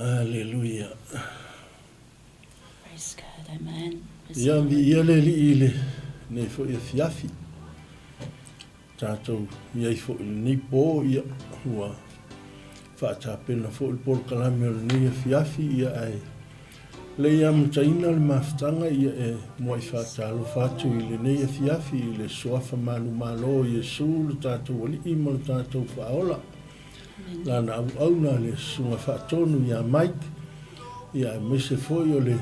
Hallelujah. Praise God, amen. Ia vi ia le li ile ne fo ia fiafi. Tato ia fo ni po ia wa fa ta pena fo il por kalame ni fiafi ia ai. Le ia mtaina le maftanga ia e mo fa ta lo fa tu ile ne ia fiafi le sofa manu malo Yesu le tato wali imo tato fa ola. La na au na le sunga fa tonu ia Mike ia mise fo yo le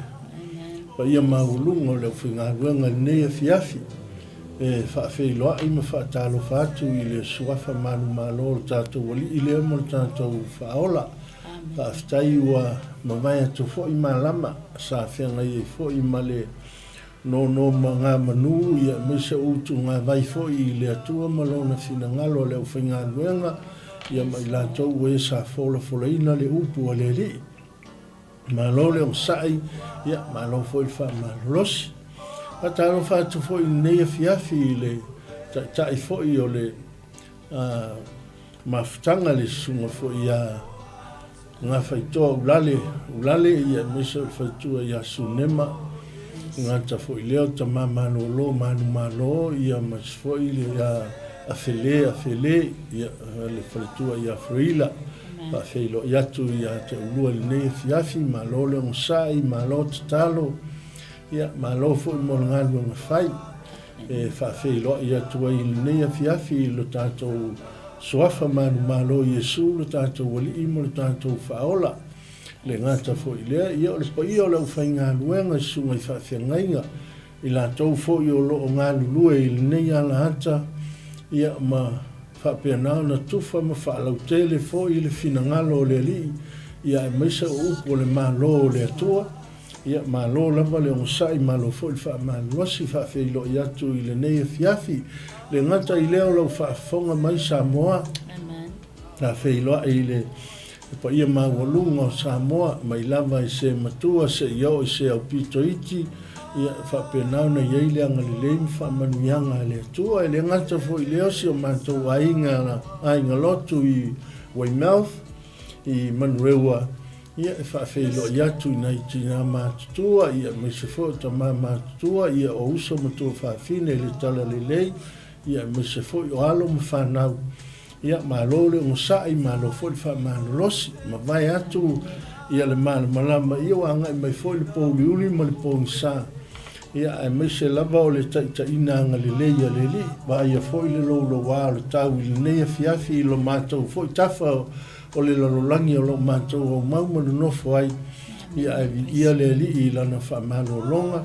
pa ia maulungo le finga ruanga ne fiafi e fa fe lo ai ma fa talo fa tu ile suafa manu malo tato wali ile mo tato fa ola fa stai wa ma vai to fo i malama sa fe ngai fo i male no mga manu ia me se utu ngā vai foi I le atua malona fina ngalo le uwhainga nuenga ia mai la tau e sa fola ina le upu a le li. Malo le o sai ia malo foi wha malolosi. Ataro whātu foi nei fiafi le tai foi o le mafutanga le sunga foi ia ngā whaitoa ulale ia me se whaitua ia sunema ngata foi leo ta mamalo manu ia mas foi le afele ia le faletua ia frila pa feilo ia tu ia te ulua le nei fiafi malo le ngosai malo talo ia malo foi mo ngalo ngafai e fa feilo ia tu ai le nei fiafi lo tato soafa malo Yesu lo tato wali mo lo tato faola le ngata foi le ia le pa ia le ufainga luenga sunga I whawhiangainga I la tau foi o lo ngā lulue I le nei ala hata ia ma whapeanao na tufa ma whaalau tele foi I le finangalo le li ia e maisa upo le malo le atua ia malo lava le ongosai malo foi le whaamaluasi whawheilo I atu I le nei fiafi le ngata I leo lau whaafonga mai Samoa la whailoa I le pa ia mawalunga o Samoa mai lava I se matua se iau I se au pito iti ia whapenau na iei anga le leimi whaamanuianga le atua le ngata fo I leo si o mātou ainga lotu I Weymouth I Manurewa ia e whaafeilo I atu I nei tina mātutua ia me se fo ta mātutua ia o uso matua whaafine le tala le lei ia me se fo o alo ma whanau ia malo le ngosai malo foi fa malolosi ma vai atu ia le malama ia wanga mai foi le pouliuli ma le pounsa ia e me se lava o le taitaina anga le leia le li va ia foi le lo wa le tau I le nei fiafi lo matou foi tafa o le lalolangi o lo matou o mau ma no foi ia le li I lana fa malolonga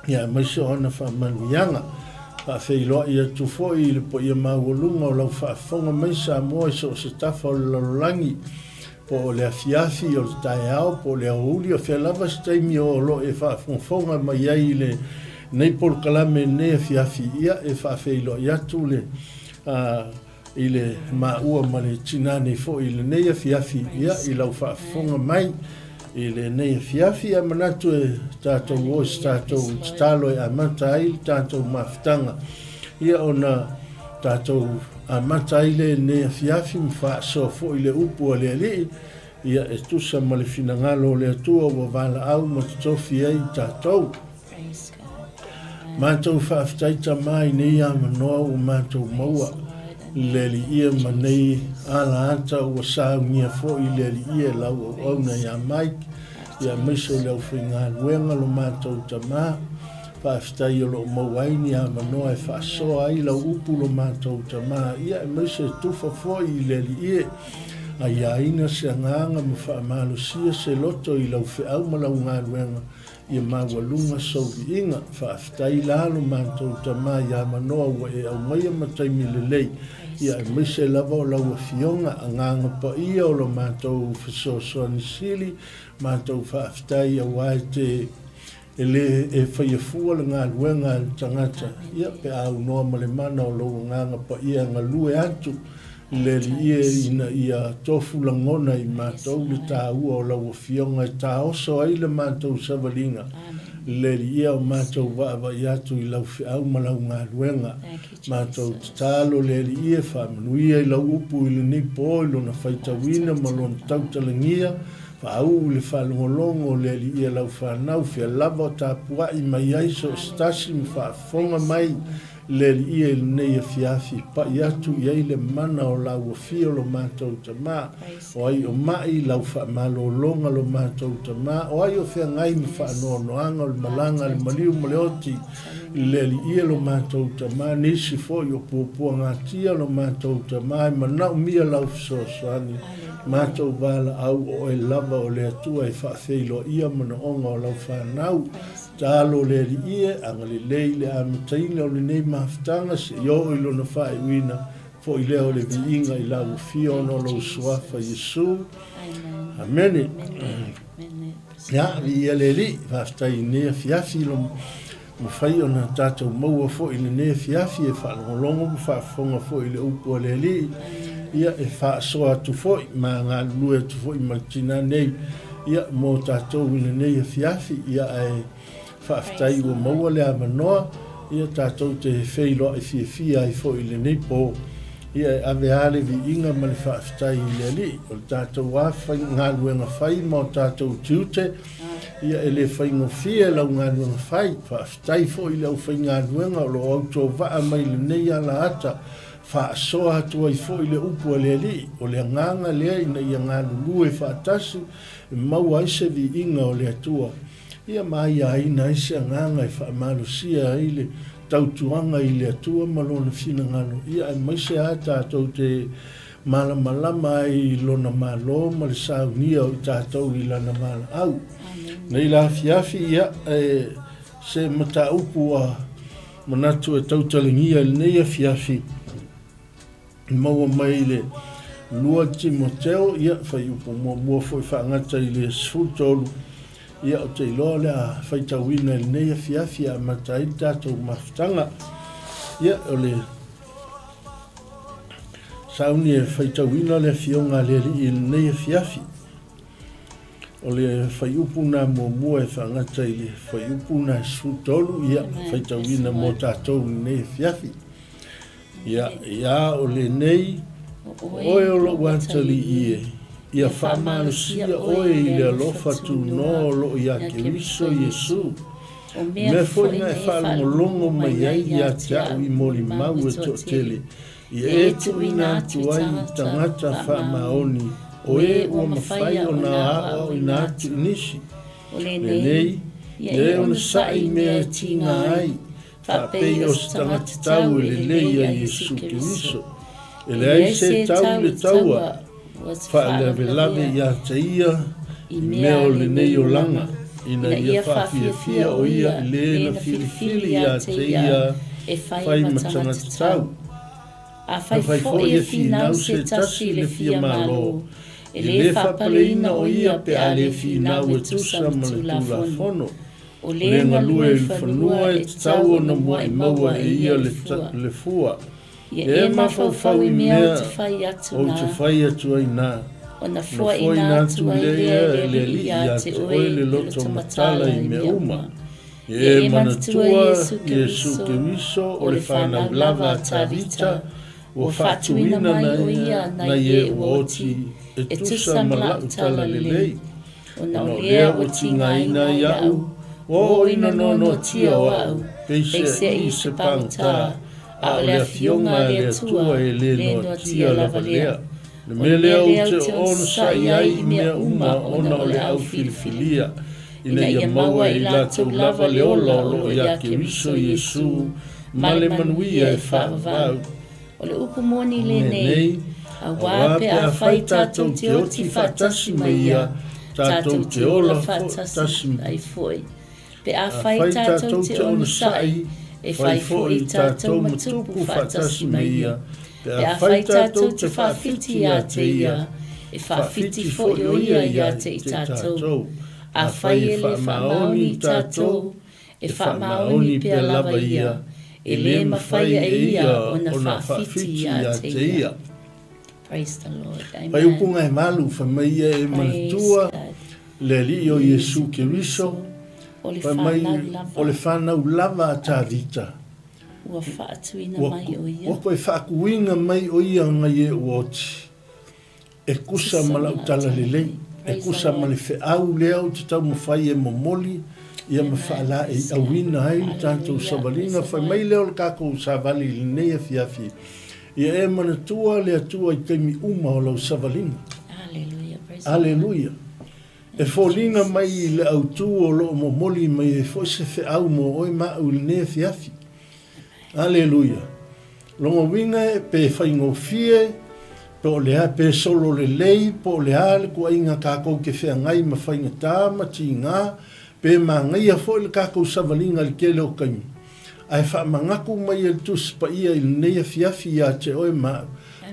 ia me se ona fa maluianga whawheiloa ia tu foi le po ia mawalunga o lau whaafonga mai Samoa so se tafa o le lalolangi po le afiafi o le taeao po le auli o whelava staimi o lo e whaafonga mai ai le nei por kalame nei afiafi ia e whawheiloa ia tu le I le maua ma le tinane fo I le nei afiafi ia I lau whaafonga mai I le nei fiafi a manatu e tātou o tātou talo e amata ai tātou mafutanga ia ona tātou amata ai le nei fiafi mwha fo I le upu a le ali ia e tusa ma le finangalo le atua wa wala au ma tutofi ai tātou mātou whaaftaita mai nei a manoa o mātou maua le li ia manei ala anta o saungia fo I le li ia lau o na ia Mike ia miso le uwhinga luenga lo mātou tamā whaaftai o lo mauaini a manoa e whaasoa ai lau upu lo mātou tamā ia miso e tufa fo I le li ia a ia ina se nganga ma whaamalusia se loto I lau whiau ma lau ngā luenga ia mawalunga sovi inga whaaftai lalo mātou tamā ia manoa wa e au maia mataimi lelei ia e mise lava o lau fionga a nganga pa ia o lo mātou whasosoa ni sili mātou whaaftai a wae te ele e whaiafua le ngā luenga tangata ia pe au noa ma le mana o lo nganga pa ia ngā lue atu le li ina ia tofu langona I mātou le tāua o lau fionga e tā oso ai le mātou savalinga le li o mātou wa I atu I lau whiau ma lau ngā luenga mātou talo le li whamanuia I lau upu I le nipo I lona whaitawina ma lona tautalangia whaau le whalongolongo le li lau whanau whia lava o tāpua I mai aiso stasi mi whaafonga mai le li le nei fiafi pa I atu I le mana o lau fio lo mātou tamā o ai o mai lau whaamalolonga lo mātou tamā o ai o whia ngai mi whaanoanoanga le malanga le maliu maleoti le li lo mātou tamā nisi fo I o puapua ngātia lo mātou tamā I manau mia lau fisosoani mātou wala au o e lava o le atua e whaafeilo ia mana onga o lau whanau talo le li anga le leile a mataina o le nei mafutanga se I o ilo na whae wina fo I leo le viinga I lau fio no lo suafa Yesu. Amen. Ya, ia le li, whaftai nea fiafi lo mo whai o na tātou maua fo i le nea fiafi e whaalongolongo mo whaafonga fo i le upo le li. Ia e whaasoa atu fo i ma ngā lue atu fo i martina nei. Ia mo tātou i le nea fiafi ia e whaftai o maua le amanoa. Ia tātou te wheilo i fia i fo i le nei po. Ia e ave ale vi inga ma le whaafitai i le li. O le tātou whai ngā luenga whai ma o tātou tiute. Ia e le whai ngofia lau ngā luenga whai. Whaafitai fo i lau whai ngā luenga o lo auto waa mai le nei ala ata. Whaasoa atua i fo i le upu a le li. O le nganga lea ina ia ngā lulu e whaatasu. E mau aise vi inga o le atua. Ia mai a ina aise nganga i whaamarusia i le tautuanga i le atua malona fina ngano. Ia e maise a tātou te malama i lona malo ma le saunia o tātou i lana mala au. Nei la fiafi ia se mata upu a manatu e tautalingia le nei a fiafi. Maua mai le lua Timoteo ia whai upu mua foi whaangata i le sfutolu. Ia o te iloa le a whaitawina i nei a fiafi a matai tātou mawhtanga. Ia o le sauni e whaitawina le fionga le li i nei a fiafi. O le whaiupuna mua e whangata i le whaiupuna sfutolu ia whaitawina mo tātou i nei a fiafi. Ia o le nei oe o lo wantali i e. Ia whamalusia oe i le alofa tu no lo i a Keriso Jesu. Me foi nga e whalongolongo mai ai i a te au i mori mau e to tele. I e tu ina atu ai i tangata whamaoni. Oe ua mawhai o na ao i na atu inisi. Le nei, le ona sai mea tinga ai. Whapei o tangata tau e le lei a Jesu Keriso. E le ai se tau le taua. Whaalewe ia te ia i mea o le nei o langa. Ina ia whawhiawhia o ia i le na filifili ia te ia e whai matanga te tau. A whai fo e whinau se tasi le fia malo. E le whapaleina o ia pe a le whinau e tusa ma le tula fono. O le ngalue i whanua e tau o na mua i maua e ia le fua. E mawhau i mea o te whai atu ai nā. O na fua i nā atu ai lea le li a te oe le loto matala i me uma. E manatua Jesu Keriso o le whanau lava ta vita. O whatuina mai o ia na ie ua oti e tusa malau tala le lei. O na o lea o tinga ina i au. O ina no tia o au. Peise i se pangta. A o lea fionga le atua e le no tia lava lea. Le me lea o te ono sa iai i mea uma ona o le au filifilia. Ina ia maua i lātou lava le ola o lo i a Keriso Jesu. Ma le manuia e whaavau. O le upu moni le nei. A wape a whai tātou te oti whatasi mai ia. Tātou te ola whatasi mai foi. Pe a whai tātou te ono sai. E whai fo i tātou matupu whatasi mai ia. Pe a whai tātou te whawhiti a te ia. E whawhiti fo i o ia te i tātou. A whai e le whamaoni tātou. E whamaoni pe a lava ia. E le mawhai e ia o na whawhiti a te ia. Praise the Lord. Amen. Pai upunga e malu whamaia e manatua. Le li o Jesu Keriso. O le whanau lava a tā vita. Ua whaatuina mai o ia. Ua koe whaakuinga mai o ia ngai e uoti. E kusa malau tala le lei. E kusa ma le whiau lea o te tau mawhai e momoli. Ia ma whaala e awina ai tātou savalina. Whai mai leo le kako savali le nei a fiafi. Ia e manatua le atua i kaimi uma o lau savalina. Alleluia. Alleluia. E fōlina mai le autu o lo momoli mai e fo se whiau mo oi ma u le nei a fiafi. Alleluia. Longo winga e pe whaingofie, pe o lea pe solo le lei, po o lea le kua inga kākou ke whea ngai ma whainga tā, ma ti ngā, pe ma ngai a fo le kākou savalinga le kele o kaimi. Ai wha mangaku mai e tus pa ia i le nei a fiafi ia te oi ma.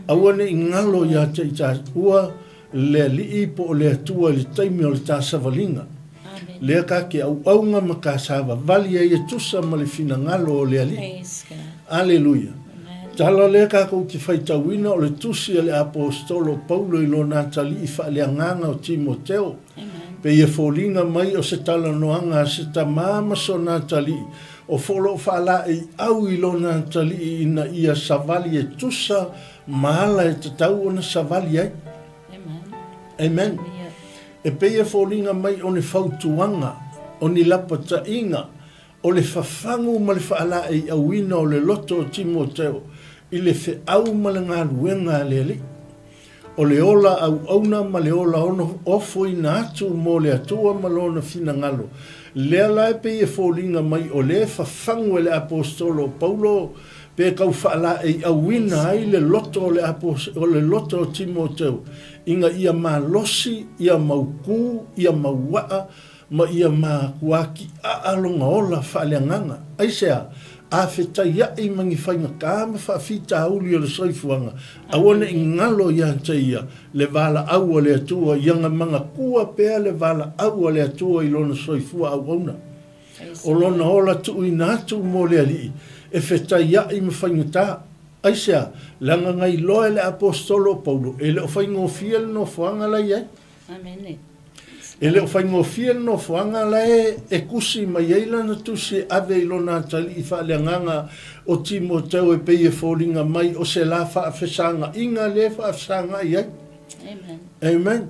Awane i ngalo ia te i tā ua, le li po o le atua le taimi o le tā savalinga. Lea ka ke au nga makasava vali e tusa ma le fina ngalo o le ali. Aleluia. Tala lea ka kou ki whaitawina o le tusi e le apostolo Paulo i lo natali i whaaleanganga o Timoteo. Pe ia fōlinga mai o se tala noanga se ta mama so natali o folo whala e au i lo natali ina ia savali e tusa mahala e te tau ona savali ai. Amen. E pe ia fōlinga mai o ne whautuanga, o ni lapata inga, o le whawhangu ma le whaala e awina o le loto o Timoteo, i le whe au ma le ngā ruenga le li. O le ola au auna ma le ola ono ofo i na atu mo le atua ma lona fina ngalo. Lea lai pe ia fōlinga mai o le whawhangu e le apostolo Paulo, pe kau whaala e awina ai le loto o le loto o Timoteo. Inga ia malosi, ia mauku, ia mauwaa, ma ia kuaki alonga ola whaaleanganga. Aisea, a wheta ia i mangi whainga kāma whawhita auli o le soifuanga. Awane i ngalo ia te ia, le vala aua le atua, ianga manga kua pea le vala aua le atua i lona soifua au auna. O lona ola tu i nātu mo le ali, e wheta ia i mawhainga tā. Aisea, langa ngai loe le apostolo Paulo, e le o whaingo fiel no whanga lai ai. Amen. E le o whaingo fiel no whanga lai e kusi mai eila na tusi ave i lona tali i whaaleanganga o Timoteo e pei e fōringa mai o se la whaafesanga, inga le whaafesanga i ai. Amen. Amen.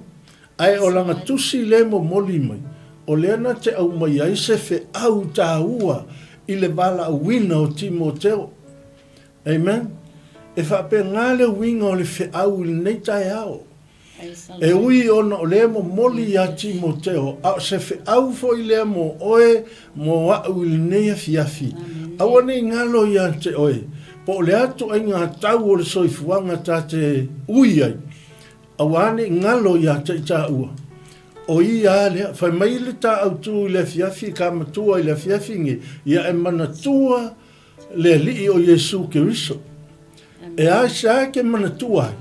Ai o langa tusi le mo moli mai, o leana te au mai ai se fe au tā ua i le bala au wina o Timoteo. Amen. E whape ngale winga o le fe au il nei tai ao. E ui ona o le mo moli a Timoteo, a se fe au fo i le mo oe mo au il nei a fiafi. Awane i ngalo i ante oe, po le atu ai ngā tau o le soifuanga ta te ui ai. Awane i ngalo i ante i ta ua. O i a lea, whai mai le ta au tu i le fiafi, ka matua i le fiafi nge, ia e mana tua le li o Yesu Keriso. E a sa ke mana tua,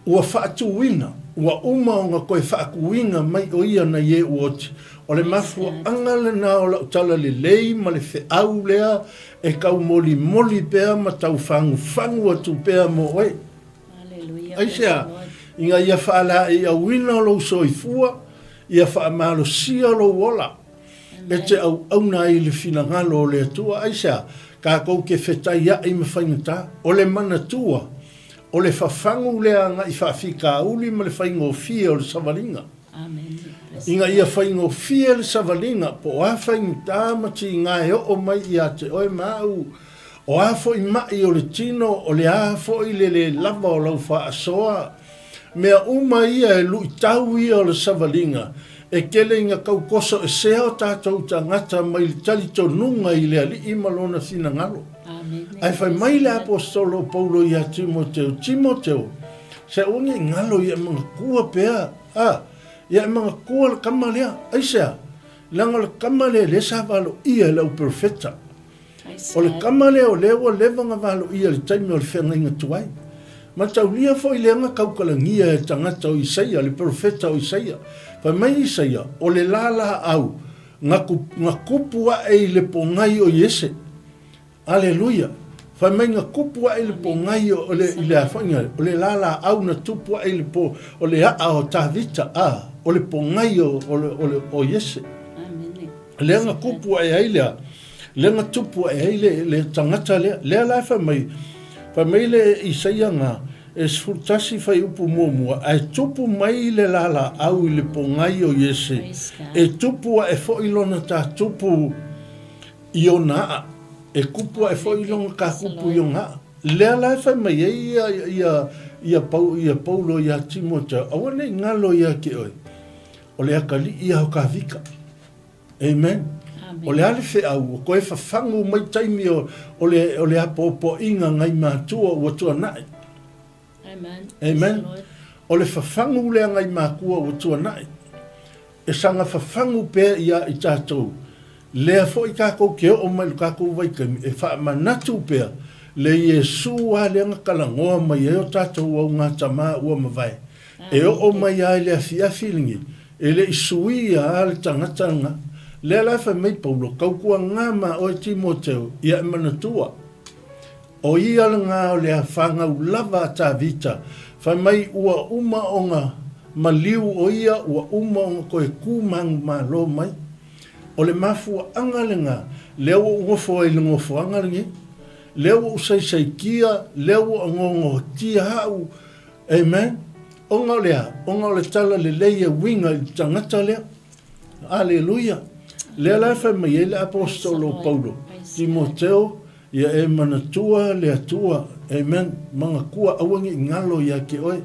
ua whaatu wina, ua uma o nga koe whaaku winga mai o ia na ye uoti. O le mafua angale na o la utala le lei, ma le fe au lea, e kau moli moli pea, ma tau fangu atu pea mo oe. Aisea, inga ia whaala e au wina o lo soifua, ia whaamalo sia lo wola. E te au na i le fina ngalo o le atua, aisea, ka kou ke whetai ia i mawhaingata, o le mana tua, o le whawhangu lea nga i whawhika uli ma le whaingo fia o le savalinga. Amen. Inga ia whaingo fia le savalinga, po a whaingata mati ngā e o mai i a te oe mau, o a fo i mai o le tino, o le a fo i le lava o lau wha asoa, mea uma ia e lui tau ia o le savalinga, e kele inga kau koso e seo tātou ta ngata mai le talito nunga i le ali imalona fina ngalo. Ai whai mai le apostolo Paulo i a Timoteo, se unge ngalo i a mga kua pea, i a mga kua le kamalea, aisea, langa le kamalea le sa valo ia lau profeta. O le kamalea o lewa levanga valo ia le taimi o le whenga inga tuai. Ma tau lia fo i leanga kaukalangia e tangata o Isaia, le profeta o Isaia. Whai mai Isaia, o le lala au, ngā kupua e le pongai o Iese. Aleluia. Whai mai ngā kupua e le pongai o le awhanga, o le lala au na tupua e le po, o le a o Tavita, o le pongai o Iese. Lea ngā kupua e ailea, lea ngā tupua e aile, le tangata lea, lea lai whai mai le Isaia ngā, e sfurtasi fai upu mua, ai tupu mai le lala au i le pongai o Iese, e tupu e fo ilona ta tupu i o naa, e kupua e fo ilona ka kupu i o naa. Lea lai fai mai ia Paulo ia Timoteo, awane i ngalo ia ke oi, o le akali ia o ka vika. Amen. O le ale fe au, ko e whawhangu mai taimi o le apopo inga ngai mātua ua tua nai. Amen. O le whawhangu lea ngai mākua ua tua nai. E sanga whawhangu pēr ia i tātou. Lea fo i kākou ke o mai kākou waikami, e whaamanatu pēr. Le Yesu a leanga kalangoa mai e o tātou au ngā tamā ua mawai. E o mai ai lea fiafilingi. e le isuia le tangata nga. Le la fa mai Paulo, kaukua ngā ma o Timoteo, ia manatua. O ia nga o le afanga ulava ta vita, fa mai ua uma o nga maliu o ia ua uma o nga koe kumang ma lo mai. O le mafua angalenga, leo ngofo e le ngofo angalengi, leo usai kia, leo ngongo tia hau, amen. Onga le tala le leia winga i tangata lea. Aleluia. Lea la fa mai le apostolo Paulo, Timoteo, ia e manatua le atua, amen. Manga kua awangi ngalo ia ke oe.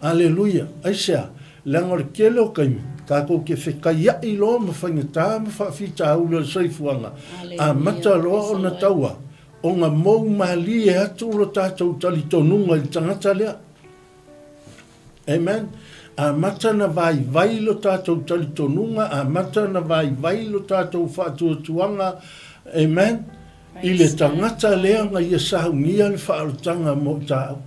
Aleluia. Aisea, langa le kelo kaimi, kako ke whekaya i loa mawhangata, mawhawhita au le saifuanga. A mata loa o na taua, o ngā mou mali e atu lo tātou tali tonunga i tangata lea. Amen. A mata na vai lo tātou tali tonunga, a mata na vai lo tātou whaatuatuanga. Amen. I le tangata lea nga ia sahungia le whaarutanga mo tāu.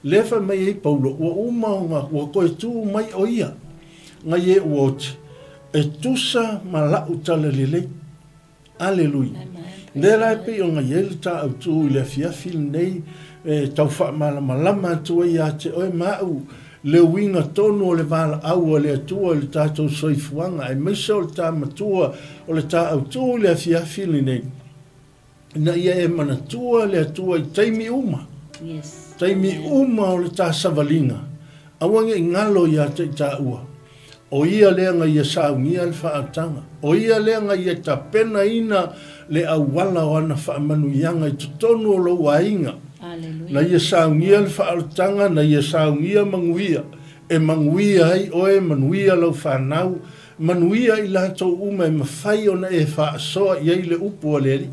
Lefa mai e Paulo, ua umaunga, ua koe tū mai o ia. Nga ie uoti, e tusa ma lau tala lelei. Aleluia. Lera e pe o nga iele ta au tū i le fiafil nei, tau wha malama tua i a te oe mau, le winga tonu o le vala au o le atua le tātou soifuanga, e meisa o le tā matua o le tā au tū i le fiafil nei. Na ia e manatua le atua i taimi uma. Yes. Taimi uma o le tā savalinga. Awange ngalo ia te tā ua. O ia lea nga ia saungia le whaatanga. O ia lea nga ia ta pena ina le awala o ana whaamanuianga i tutonu o lo wainga. Na ia saungia le whaatanga, na ia saungia manguia. E manguia ai oe manuia lau whanau. Manuia i lato uma e mawhai o na e whaasoa iei le upu o leri.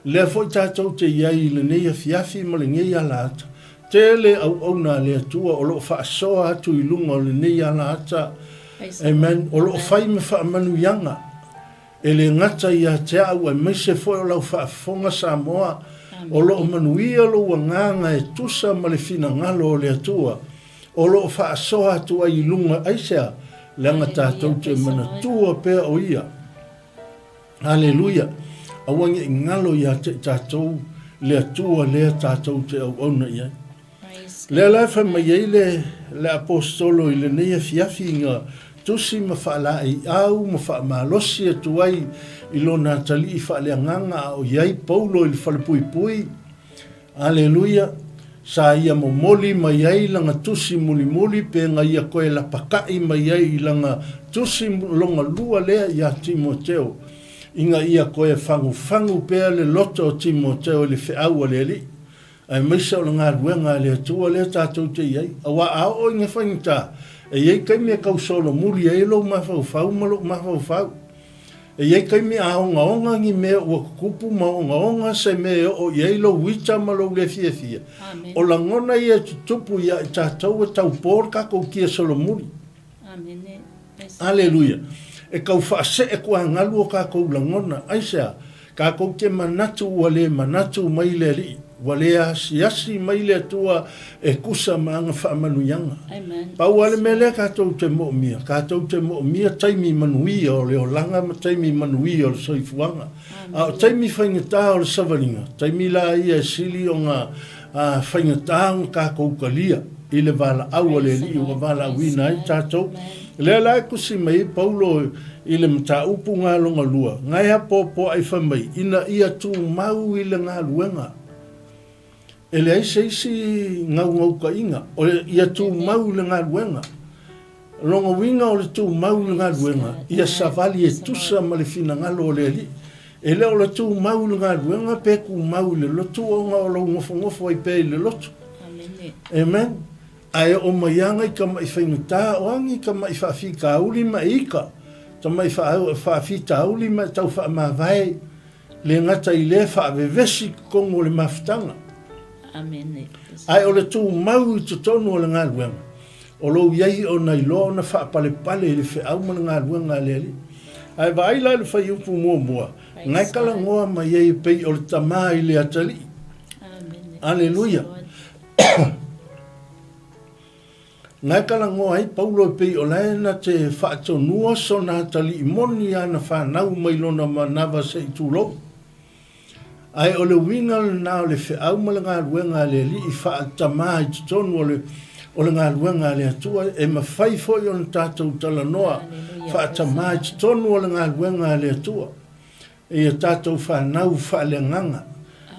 Lea fo tātou te iei le neia fiafi ma le ngeia lata. Tele au na le atua o lo whaasoa atu i lunga o le neia lata. Amen. O lo whai me whaamanuianga. E le ngata i a te au e meise fo o lau whaafonga Samoa. O lo manuia lo wanganga e tusa ma le fina ngalo o le atua. O lo whaasoa atu i lunga aisea. Leanga tātou te manatua pēr o ia. Hallelujah. Awangi ngalo ia te tātou le atua lea tātou te au ona ia. Le laifa mai ei le apostolo i le neia fiafi ngā tusi ma whaala i au, ma wha malosi atu ai i lo nā tali i whaale nganga o iai Paulo i le whale pui pui. Aleluia. Sa ia mo moli mai ai langa tusi muli muli pe nga ia koe la pakai mai ai langa tusi longa lua lea ia Timoteo. Inga ia koe fangu pea le loto o Timoteo le whiau le li. Ai meisa o ngā ruenga le atua le tātou te iei. Awa ao o inga whangita. E iei kai mea kausolo muri e lo mawhau malo mawhau. E iei kai mea aonga ngi mea ua kupu maonga se mea o iei lo wita malo le fia. O langona ia tutupu ia tātou e tau por kako kia solo muri. Amen. Aleluia. E kau whaase e kua ngalu o kako langona. Aisea, kako ke manatu wale manatu mai le ri. Wale asi mai le tua e kusa maanga whaamanuianga. Pau ale mele kātou te mo'omia. Kātou te mo'omia taimi manuia o leo langa ma taimi manuia o le soifuanga. O taimi whaingata o le savalinga. Taimi la ia e sili o ngā whaingata o kākou kalia. I le vala au le li o vala wina i tātou. Lea lai kusi mai Paulo i le mta upu ngā longa lua. Ngai hapo ai whamai. Ina ia tū mau i le ngā luenga. E le aise ngau ka inga. O ia tū mau le ngā luenga. Longa winga o le tū mau le ngā luenga. Ia savali e tusa ma le fina ngalo o le li. E leo le tū mau le ngā luenga peku mau le lotu o ngā o lau ngofo ai pe le lotu. Amen. Ai o maianga i ka mai whaingata o angi ka mai whaafi ka uli ma ika. Ta mai whaafi ta uli ma tau wha mawai. Le ngata i le whaavevesi kongo le mafutanga. Amen. Ai o le tū mau i tutonu o le ngā luenga. O lou iei o nei loa na whaapale pale le whi au mana ngā luenga le li. Ai wa aila le whai upu mua. Ngai kala ngoa ma iei pei o le tamā i le atali. Amen. Aleluia. Ngai kala ngoa ai paulo pe o lai na te whaato nua so na tali imoni ana whanau mailona manawa se i tūlou. Ai o le winga na o le whiau ma le ngā ruenga le li i whaatamā i tutonu o le ngā ruenga le atua e mawhai foi o na tātou tala noa whaatamā i tutonu o le ngā ruenga le atua. E a tātou whanau whaaleanganga.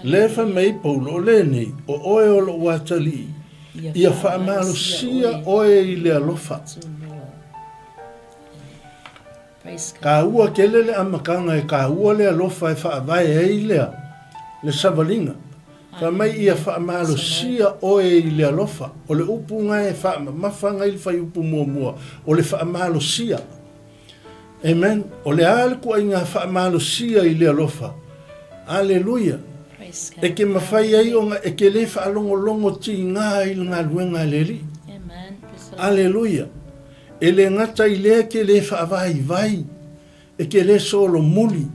Le whamei paulo le nei o oe o lo watali ia whaamalo sia oe i le alofa. Ka ua kelele amakanga e ka ua le alofa e whaavai e i lea le savalinga. Ka mai ia whaamalo sia oe i le alofa. O le upu ngai e mawhanga i whai upu mua mua. O le whaamalo sia. Amen. O le ale kua i ngā whaamalo sia i le alofa. Alleluia. E ke mawhai ai o ngā e ke le whaalongo longo ti ngā i ngā luenga le li. Amen. Alleluia. E le ngata i le ke le whaavai vai. E ke le solo muli.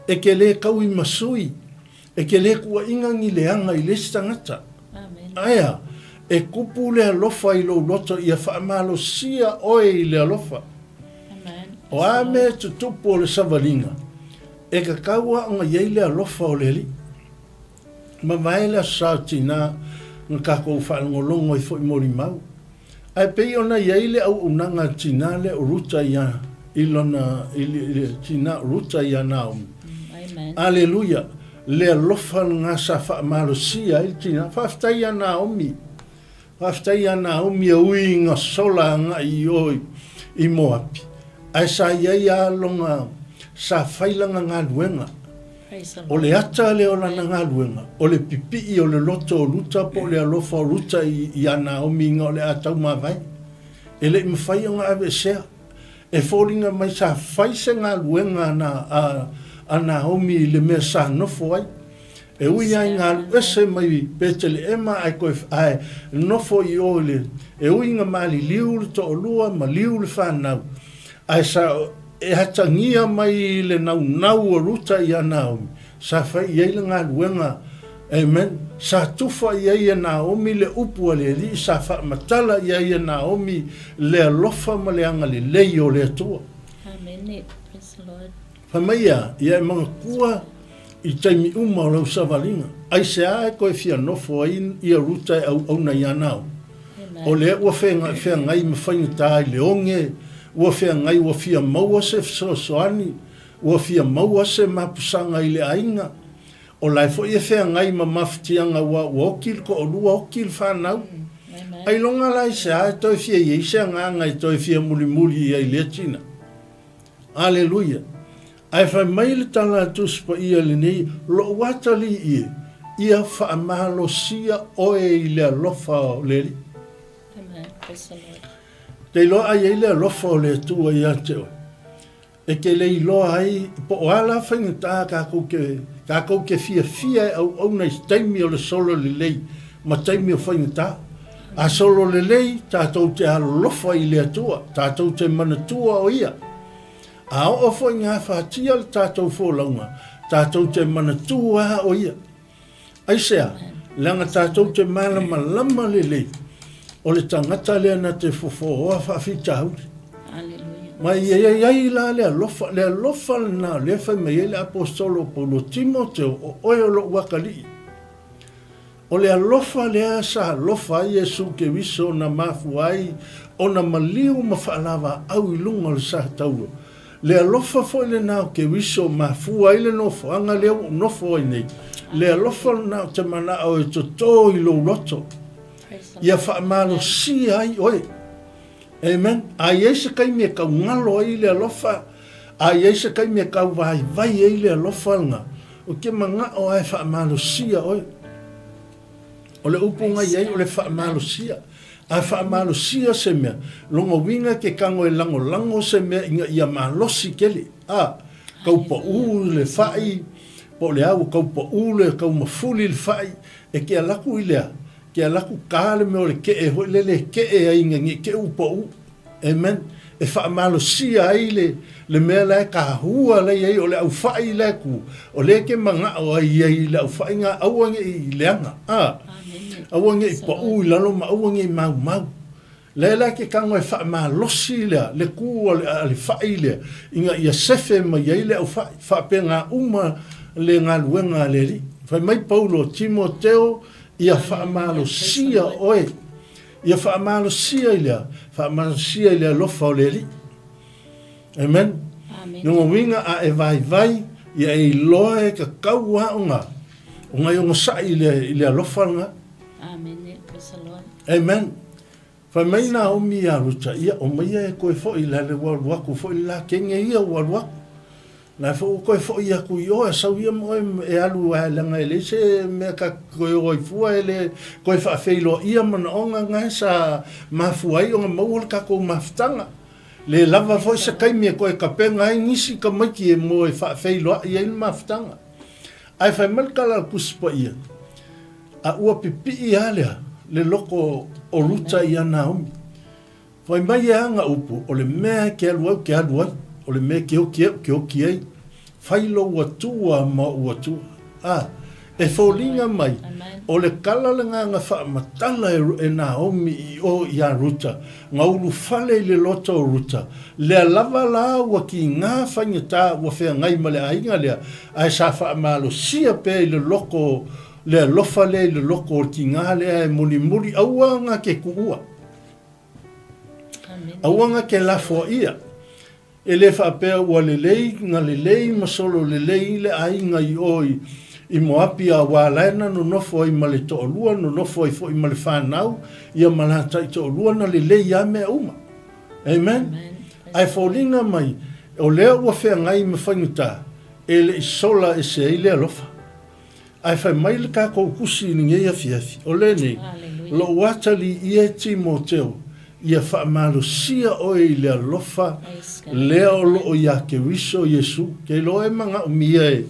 E ke le kaui masui. E ke le kua ingangi le anga i le stangata. Amen. Aia. E kupu le alofa i lo loto i a whaamalo sia oe i le alofa. Amen. O a me tutupo le savalinga. E ka kaua o ngā iei le alofa o le li. Ma mai la sa tina nga kako whaangolongo i fo i mori mau. Ai pei ona iei le au unanga tina le uruta ia ilona tina uruta ia Naomi. Amen. Alleluia. Le alofa nga sa whaamalo sia i tina. Whaftai ia Naomi. Whaftai ia Naomi a ui nga sola nga i oi i Moapi. Ai sa iei a longa sa whailanga ngā luenga. O le ata le o lana ngā luenga. O le pipi o le loto o luta po le alofa o luta i a Naomi nga o le atau mawai. E le mwhai o ngā ave sea. E fōringa mai sa whaise ngā luenga a Naomi le mea sa nofo ai. E ui ai ngā luese mai petele ema ai koe ai nofo i ole. E ui ngā mali liu le to o lua ma liu le whanau. Ai sa e hatangia mai le nau o ruta i a Naomi. Sa whai iei le ngā luenga. Amen. Sa tufa iei a Naomi le upu a le ri. Sa whaamatala iei a Naomi le alofa ma le anga le lei o le atua. Amen. Praise the Lord. Whamaia, iei mga kua i taimi uma o lau savalinga. Ai se ae koe fia nofo i a ruta au na i a Naomi. O le ua whea ngai ma whainga i le onge. Ua fea ngai ua fia maua se soani, ua fia maua se mapusanga i le ainga. O lai fo ia fea ngai ma maftianga ua okil ko o lua okil whanau. Ai longa lai se ae toi fia iei se nganga i toi fia muli muli i ai lea tina. Alleluia. Ai whai maile tala atuspa ia le nei, lo watali ia whaamalo sia oe i le alofa o leri. Amen. Praise the Lord. Te loa ai ele alofa o le atua i ate o. E ke le loa ai, po o ala whaingata kako ke fia au nei taimi o le solo le lei, ma taimi o whaingata. A solo le lei, tātou te alofa i le atua, tātou te manatua o ia. A o whainga whaatia le tātou wholaunga, tātou te manatua o ia. Ai sea, langa tātou te malama lama le lei. O le tangata lea na te fofo oa whaafita hauri. Alleluia. Ma iei la le alofa na le whai mei le apostolo Paulo Timoteo o oe o lo wakali. O le alofa lea sa alofa ai Yesu ke wiso na mafu ai o na maliu ma whaalawa au ilunga le sa tauro. Le alofa fo le nao ke wiso mafu ai le nofo anga leo nofo ai nei. Le alofa na te mana au e toto i lo roto. Ia whaamalo si ai oe. Amen. A iese kai mea kau ngalo ai le alofa. A iese kai mea kau vai ai le alofa nga. O ke manga o ai whaamalo si oe. O le upunga iei o le whaamalo si. A whaamalo si se mea. Longa winga ke kango e lango se mea inga ia malosi kele. Kau pa le whai. Po le au kau pa le kau mafuli le whai. E ke alaku i lea. Ke alaku kāle me o le ke e hoi lele ke e ainga ngi ke upa u. Amen. E whaamalo si ai le mea lai ka hua lai ai o le au whai lai ku. O le ke manga o ai ai le au whai ngā auange i leanga. Auange i pa u i lalo ma auange i mau. Lela ke kango e wha maa losi lea, le kua le whai lea, inga ia sefe ma iei lea, wha pe ngā uma le ngā luenga le ri. Whai mai Paulo, Timoteo, ia wha maa losia oe, ia wha maa losia lea, wha maa losia lea lofa o le ri. Amen. Nunga winga a e vai, ia e loa e ka kau haunga, o ngai o ngasai lea lofa nga. Amen. Praise the Lord. Amen. Whai mai nā omi a ruta, ia o mai e koe fo i lale waruaku, fo i la kenge ia waruaku. Nā fo koe fo i aku i oa, sau ia moe e alu a langa e leise, mea ka koe oi fua e le, koe wha whilo ia mana onga ngai sa mafuai o ngā mauhul kako maftanga. Le lava fo i sa kaimia koe ka penga ai nisi ka maiki e moe wha whilo ia il maftanga. Ai whai malkala kuspa ia, a ua pipi i alea, le loko o ruta i ana omi. Whai mai e anga upu, o le mea ke aluau, o le mea ke hoki ei, whailo ua tua ma ua tua. E whaulinga mai, o le kalalanga ngā wha matala e nā omi i o i a ruta, ngā ulu whale i le lota o ruta, lea lava la ua ki ngā whaingata ua whea ngai ma le ainga lea, ai sa wha malo sia pe i le loko le lofa le loko ki ngā lea e muri aua ngā ke kuua. Aua ngā ke lafo ia. E le whaapea ua lelei, ngā lelei masolo lelei le ainga i oi i moapi a wālaina no nofo i male to'olua, no nofo i fo i male whanau, ia malata i to'olua na lelei a mea uma. Amen. Ai fōlinga mai, o lea ua whea ngai me whaingata, e le isola e se eile alofa. Ai whai mai le kākou kusi ni ngei a fiafi. O le nei, lo watali i e Timoteo, ia wha malo sia oe i lea lofa, lea o lo o ia ke wiso Yesu, ke lo e manga o mia e.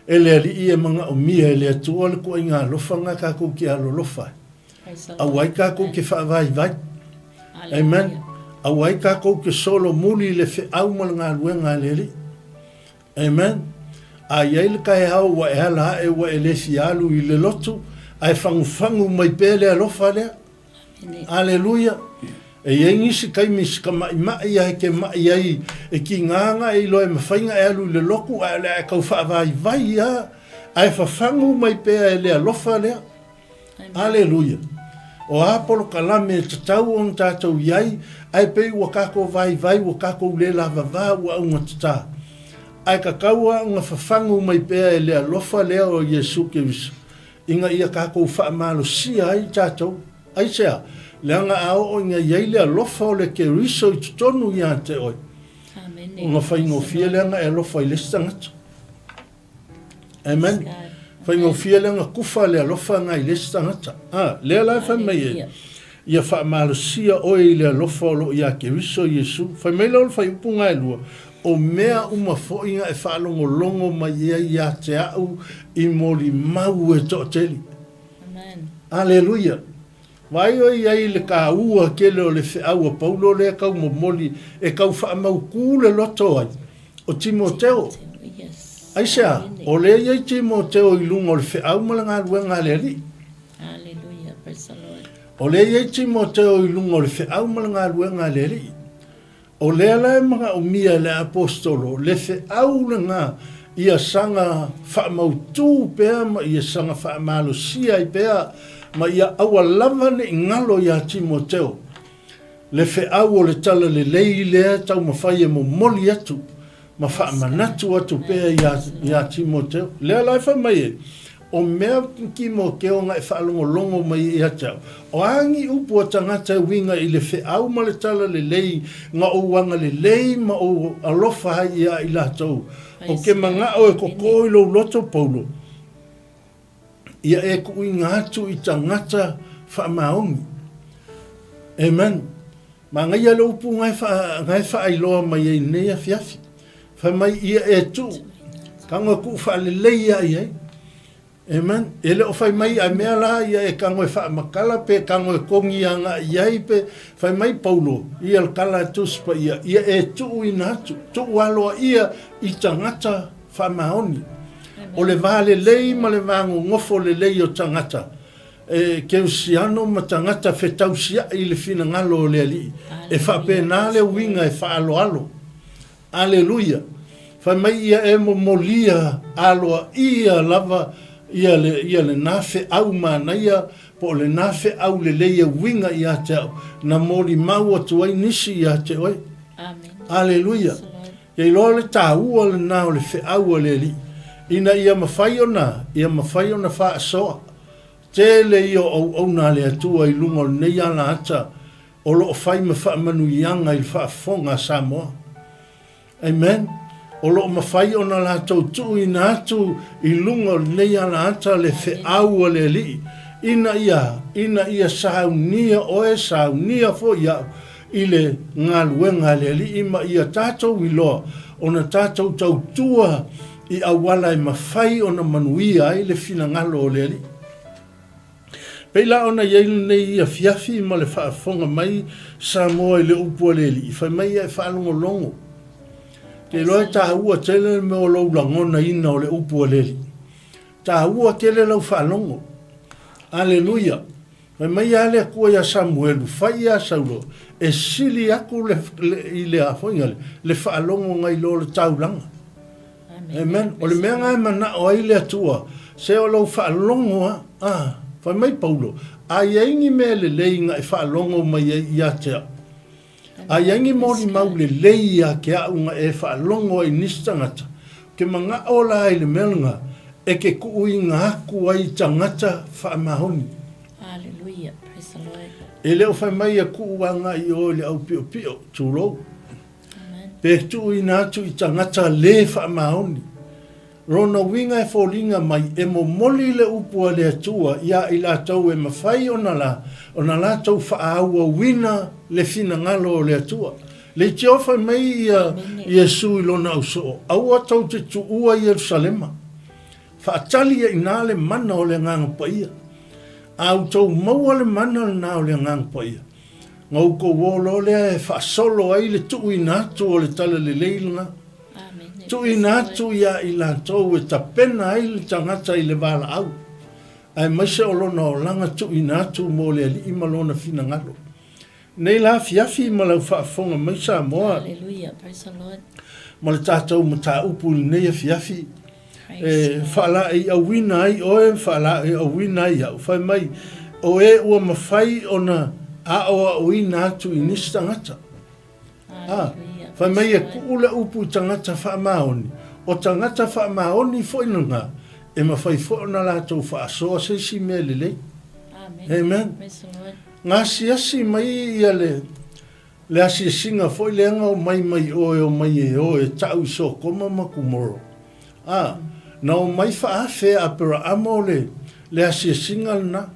E lea li i e manga o mia e lea tua le kua inga lofa ngā kākou ki alo lofa. A wai kākou ke wha vai. Amen. A wai kākou ke solo muli le fe au mal ngā luenga le li. Amen. A iei le kai hau wa e hala e wa e lesi alu i le lotu, ai fangu mai pele alofa lea. Aleluia. E iei ngisi kai misi ka mai ai ke mai ai e ki nganga e loe mawhainga e alu i le loku, a le e kau whaavai vai ia, ai fangu mai pele e le alofa lea. Aleluia. O apolo kalame e tatau on tātou iai, ai pei wakako vai, wakako le lava vā wa unga tatau. Ai ka kaua nga whawhangu mai pēa e lea lofa lea o Yesu ke wiso. Inga ia kākou whaamalo sia ai tātou. Ai sea, lea nga ao o inga iei lea lofa o le ke riso i tutonu i ante oi. O nga whaingo fia lea nga e lofa i lestangata. Amen. Whaingo fia lea nga kufa lea lofa nga i lestangata. Lea lai whai mai e. Ia whaamalo sia oi lea lofa o lo ia ke riso Yesu. Whai mai lau whai upunga e lua. O mea uma foinga e whaalongo longo mai ia te au i mori mau e tōteli. Amen. Aleluia. Vai o iai le ka ua kele o le whiaua Paulo le kau mo moli e kau whaamau kūle loto ai. O Timoteo. Ai sea, o le iai Timoteo i lunga o le whiau malanga ruenga le ri. Aleluia. Praise the Lord. O le iai Timoteo i lunga o le whiau malanga ruenga le ri. O lea lai mga o mia le apostolo, le fe au nga ia sanga whaamautu pēa, ma ia sanga whaamalo sia i pēa, ma ia awa lava ne ingalo ia Timoteo. Le fe au o le tala le lei lea tau mawhai e mo moli atu, ma whaamanatu atu pēa ia Timoteo. Lea lai whamai e, o mea ki mo ke o ngai whaalongo longo mai i atau. O angi upu a tangata winga i le whiau ma le tala le lei, nga o wanga le lei ma o alofa hai ia i la tau. O ke manga o e koko i lo loto Paulo. Ia e ku i ngatu i tangata whaamaongi. Amen. Ma ngai alo upu ngai whaailoa mai e nea fiafi. Whamai ia e tu. Kanga ku whaalelei ai ai. Amen. Ele o fai mai a mea la ia e kango e wha makala pe kango e kongi anga iai pe fai mai Paulo ia al kala tuspa ia e tuu i natu tuu aloa ia i tangata wha maoni o le vale lei ma le vango ngofo le lei o tangata ke usiano matangata fetausia i le fina ngalo le ali e fa pena le winga e fa alo aleluia fa mai ia e molia alo ia lava ia le nafe au mana ia po le nafe au le leia winga ia te na moli mau atu ai nisi ia te oi Amen. aleluia ia lo le taua le nao le fe au le li ina ia mafai ona fa soa te le io o na le atua i lunga o nei ala ata o lo fai ma fa manu ianga i fa fonga Samoa. Amen. O lo mafai ona la tu ina atu i lunga o nei ala ata le fe au le li. Ina ia saunia o e saunia fo ia i le ngaluenga le li ima ia tatou i loa ona tatou tautua i awala i mafai ona manuia i le fina ngalo o le li. Peila ona yailu nei ia fiafi ma le whaafonga mai Samoa i le upu le li. Whai mai e whaalongo longo. Te loe tahua tele me o lau langona ina o le upu le li. Tahua tele lau whaalongo. Aleluia. Whai mai ale kua ia Samuelu. Whai ia Saulo. E sili aku i le afoinga le whaalongo ngai lo le taulanga. Amen. O le mea ngai mana o ai le atua. Se o lau whaalongo Whai mai Paulo, a iaingi mea le leinga e whaalongo mai ia tea. A iaingi mori mau le leia ke aunga e whaalongo i nistangata. Ke manga ola ai le melunga e ke kuui ngā aku ai tangata whaamahoni. Hallelujah, praise the Lord. E leo whai mai a kuuanga i o le au pio pio, tūrou. Amen. Pe tui nātu i tangata le whaamahoni. Rona winga e fōlinga mai e mo moli le upua le atua ia i la tau e mawhai ona la tau whaaua wina le fina ngalo le atua. Le te ofa mai ia Yesu i lona uso. Aua tau te tuua i Yerusalema. Whaatali e ina le mana o le nganga paia. Au tau maua le mana o le nao le nganga paia. Ngau ko wolo le e whaasolo ai le tuu i nātu o le tala le leilanga. Tu inatu ia i la tau e tapena ai le tangata i le wala au. Ai maise o lona o langa tu inatu mo le ali ima lona fina ngalo. Nei la fiafi ma lau whaafonga mai Samoa. Hallelujah, praise the Lord. Ma le tātou ma tā upu nei a fiafi. Whala i awina ai oe, whala i awina ai au. Whai mai o e ua mawhai o na a o a uina atu i nistangata. Whai mai e kuula upu tangata whaamaoni. O tangata whaamaoni whainunga. E mawhai whaona lātou whaasoa seisi mea lelei. Amen. Ngā siasi mai ia le asiasinga whai leanga o mai oe o mai e oe tau so koma makumoro. Na o mai whaafe a pera amo le asiasinga na.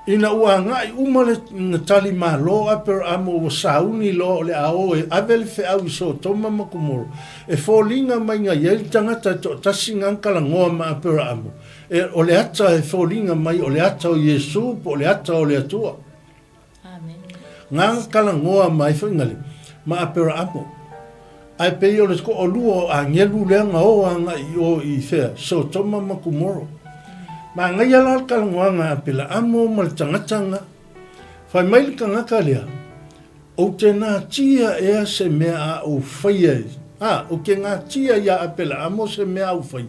Ina ua ngai umale ngatali ma lo aper amo o sauni lo le ao e avel fe au so toma makumoro. E fōlinga mai nga yel tangata to tasinga kala ngoa ma aper amo. E o le ata e fōlinga mai o le ata o Yesu po le ata o le atua. Amen. Nga kala ngoa mai whaingale ma aper amo. Ai pei o le ko o lua a ngelu leanga o anga i o i fea so toma makumoro. Ma ngai ala kalangoanga pela amo mal tangatanga. Whai maili ka ngaka lea. O te nā tia ea se mea a o whaia. O ke ngā tia ia a pela amo se mea au whai.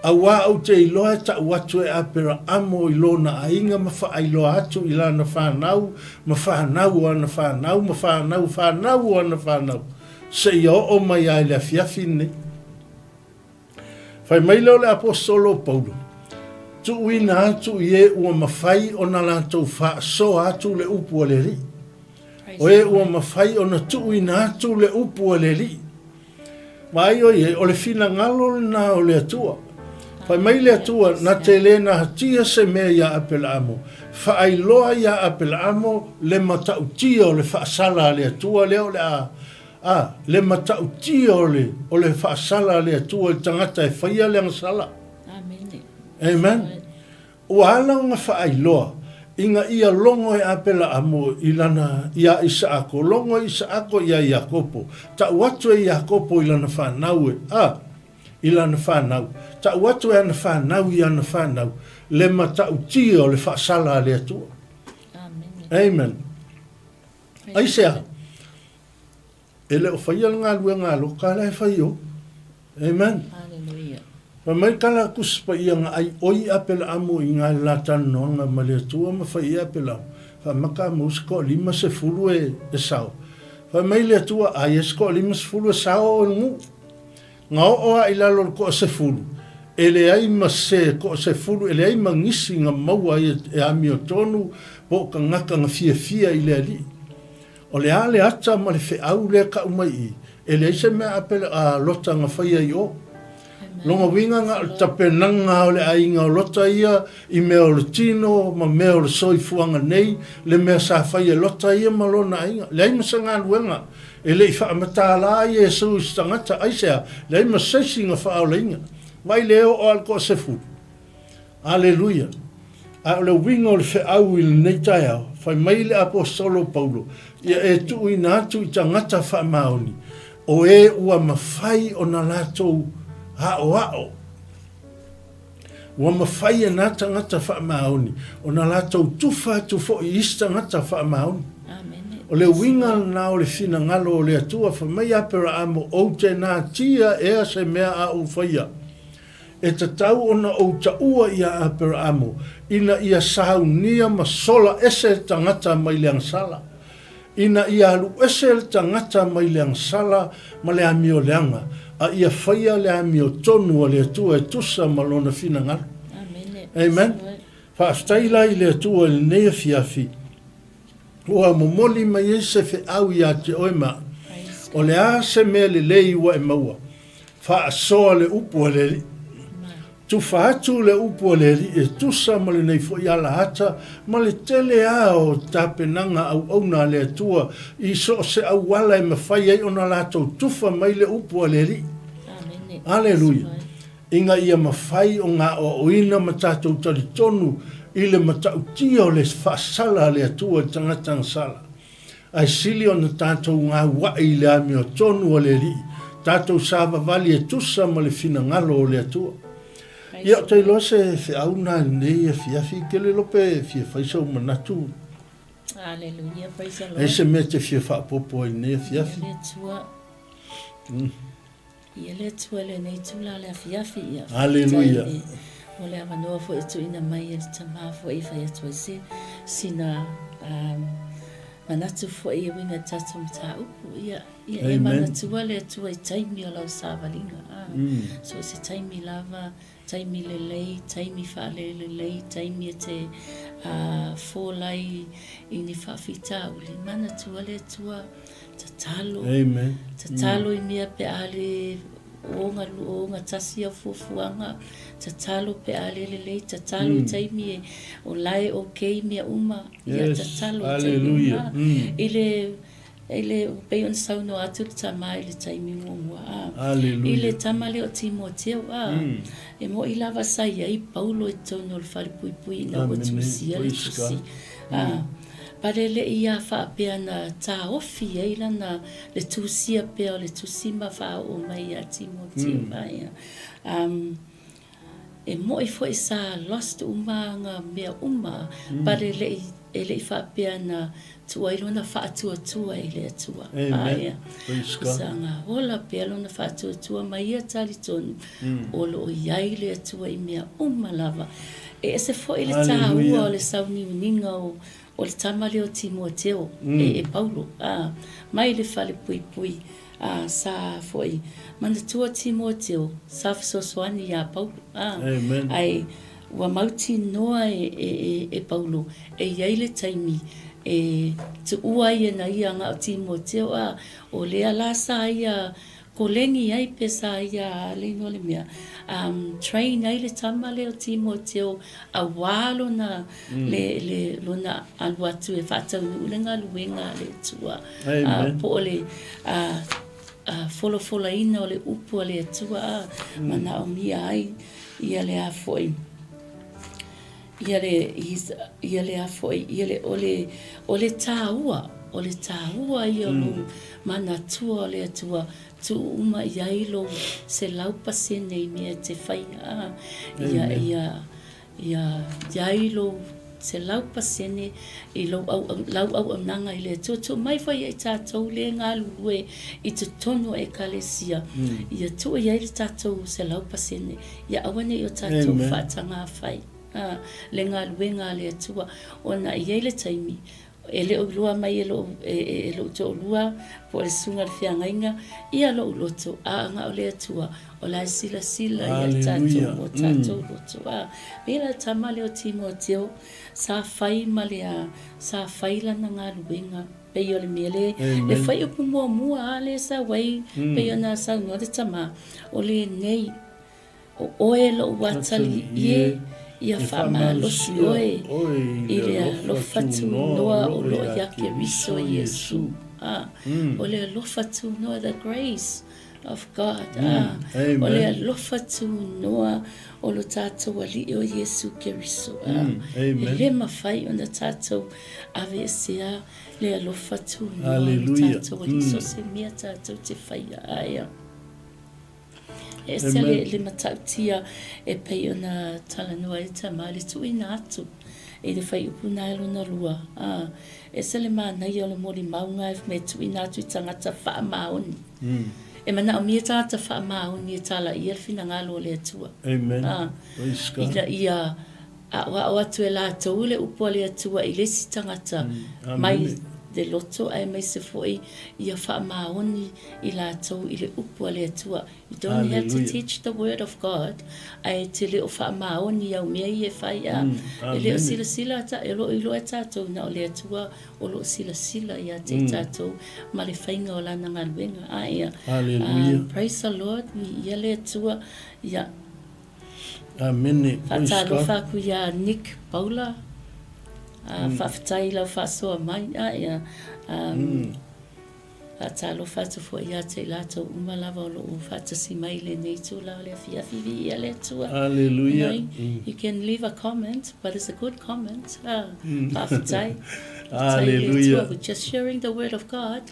A wā o te iloa ta watu e a pela amo ilona a inga ma wha ailoa atu ila na whanau. Ma whanau ana whanau. Ma whanau ana whanau. Se ia o mai ai le fiafi nei. Whai mailo le apostolo Paulo. Tu uina atu i e ua mawhai o na lātou wha so atu le upu o le li. O e ua mawhai o na tu uina atu le upu o le li. Mai o e o le fina ngalo na o le atua. Whai mai le atua na te le na hatia se mea ia apela amo. Whaai loa ia apela amo le matau tia o le whaasala le atua leo le le matau tia o le whaasala le atua le tangata e whaia le angasala. Amen. O alanga whaailoa. Inga ia longo e apela amo ilana ia Isaako. Longo Isaako ia Iakopo. Ta watu e Iakopo ilana whanau e. Ilana whanau. Ta watu e ana whanau i ana whanau. le matautia o le whaasala le atua. Amen. Ai sea. Ele o whaia ngā lua ngā loka lai whaio. Amen. Hallelujah. Pa mai kala kuspa ia ngā ai oi apela amu i ngā latan noanga ma le atua ma whaia apela. Fa maka musko lima se fulu e sao. Fa mai le atua ai esko lima se fulu e sao o ngu. Ngā oa i lalo ko se fulu. Ele ai ma se ko se fulu, ele ai ma ngisi ngā maua e ami o tonu po ka ngaka ngā fia i le ali. O le ale ata ma le fe au le ka umai i. Ele ai se mea apela a lota ngā whaia i o. Longa winga ngā tapenanga o le ainga o lota ia i mea o le tino, ma mea o le soifuanga nei, le mea sa whaia lota ia ma lona ainga. Le ai masa ngā luenga, e le i whaamata la i e su i stangata aisea, le ai masesi ngā whaau le inga. Vai leo o alko se fu. Aleluia. A le winga o le whiau i le neitai au, whai mai le apostolo Paulo, ia e tu i nātu i tangata wha maoni, o e ua mawhai o na lātou hao. Ua mawhai e nā tangata wha maoni, o na lātou tufa tufo i ista ngata wha maoni. O le winga na o le fina ngalo o le atua, wha mai apera amo o te nā tia ea se mea a uwhaia. E te tau ona o ta ua ia apera amo, ina ia sahau nia ma sola ese tangata mai leang sala. Ina ia alu ese tangata mai leang sala ma le amio leanga, a ia whaia le amio tonu o le atua e tusa ma lona fina ngalo. Amen. Whaastaila i le atua le nea fiafi. Ua momoli mai ese fe au ia te oema, o le a se mea le lei ua e maua. Whaasoa le upu le li. Tu whaatu le upu le li e tusa ma le nei fo i ala hata, ma le tele a o tapenanga au auna le atua, i so se au wala e mawhai ei ona lato tufa mai le upu le li. Aleluia. Inga ia mawhai o ngā o oina ma tātou tari tonu, i le matautia o le whaasala le atua tangatang sala. Ai sili o na tātou ngā wai le ami o tonu o le li, tātou sāwa vali e tusa ma le fina ngalo o le atua. Ia o teilo se fe au nā nei e fiafi ke le lope fia whaisau manatu. Hallelujah, praise the Lord. E se me te fia whaapopo i nei e fiafi. Ia le tua le nei tula le fiafi ia. Hallelujah. O le avanoa fo e tuina mai e tamā fo e whai atua se sina manatu fo e winga tatu mta upu. Ia e manatua le atua i taimi o lau sāwalinga. So se taimi lava, taimi le lei, taimi whaale le lei, taimi e te fōlai i ni whawhita uli. Manatua le atua ta talo. Amen. Ta talo I mea pe ale o ngā tasi au fuafuanga, ta talo pe ale le lei, ta talo taimi e o lai o kei mea uma, ia ta talo taimi uma. Ele pei on sau no atu ta mai le taimi mua. Ile tama le o Timoteo, e mo I lava sai ai Paulo e tono le whare pui pui na o tusia le tusi. Pare le ia whaapea na tā ofi eila na le tusia pea o le tusima wha o mai a Timoteo mai. E mo I fo I sa lost uma ngā mea uma, pare le I whaapea na tua I lona whaatua I le atua. Amen. Sa ngā hola pea lona whaatua mai a tali tonu, o lo iai le atua I mea uma lava. E se fo I le tā ua o le sauni uninga o le tamale o Timoteo e Paulo. Mai le whale pui pui sa foi. Mana tua Timoteo sa fisosoani ia Paulo. Amen. Ai ua mauti noa e Paulo e iai le taimi e tu ua ia na ia ngā o Timoteo o lea la sa ia kolengi ai pesa ia leino le mea. Train ai le tamale o Timoteo a walo na le lona aluatu e whatau ni ulenga luenga le tua. Po le fola ina o le upu o le tua mana o mia ai ia le a foi. Ia le a foi, ia le o le tāua. O le tāua ia lo mana tua o le atua tu uma ia ilo se laupa se nei mea te whai ia ia iai lo se lau pasene I lau au nanga I le tu mai fai e tātou le ngā lue I te tono e kalesia ia tu iai le tātou se lau pasene ia awane I o tātou whaatanga fai le ngā lue ngā le atua ona iai le taimi e le ulua mai e lo to ulua po le sunga le whiangainga ia lo uloto a ngā o le atua o la sila ia tātou o tātou loto pēra tamale o Timoteo sa fai malea sa fai lana ngā luenga pei o le mele le fai upu mua le sa wai pei o nā sa ngā te tama o le nei o oe lo watali ia whama losi oe I le lo fatu noa o lo yake riso Yesu o le lo fatu noa the grace of God o le lo fatu noa o lo tātou ali o Yesu ke riso le mawhai o na tātou ave sea le lo fatu noa o tātou ali so se mea tātou te whaia aia e se le matautia e pei o na talanua I tama le tuina atu e le whai upu nai luna lua e se le mānai o le mori maunga e me tuina atu I tangata wha maoni e mana o mia tangata wha maoni e tala I alfina ngalo le atua ila ia o atu e la tau le upo le atua I le si tangata mai de loto ai mai se foi ia wha maoni I la tau I le upo le atua. You don't have to teach the word of God. Ai te le o wha maoni au mea I e whai e le o sila sila ta e lo ilo e tātou na o le atua o lo sila sila ia te tātou ma le whainga o lana ngā luenga ia. Praise the Lord ia le atua ia. Amen. Whatalofa ku ia Nick Paula. Whawhitai lau whasoa mai ia whatalo whatu fo ia te lato umalawa o lo whatasi mai le nei tu lau le fiafivi ia le tua Hallelujah you can leave a comment but it's a good comment whawhitai Hallelujah we're just sharing the word of God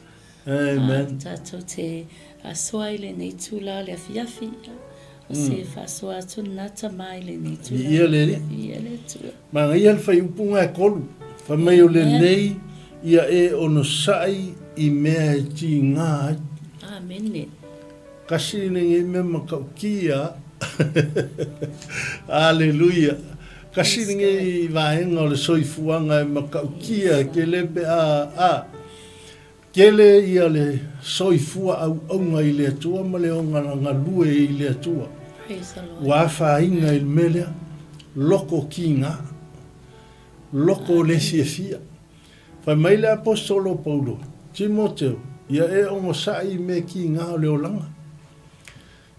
Amen tato te asoa le nei tu lau le fiafi se fasoa tu nata mai le nei tu ia le tua ma ia le fai upunga e kolu fa mai o le nei ia e ono sai I mea e ti ngā amen kasi nge me makaukia Hallelujah kasi nge vaenga o le soifuanga e makaukia ke lepe kele ia le soifua au ngai le atua ma le onga ngā lue I le atua wa whainga I melea loko ki ngā loko le siefia whai mai le apostolo Paulo Timoteo ia e ongo sai me ki ngā o le olanga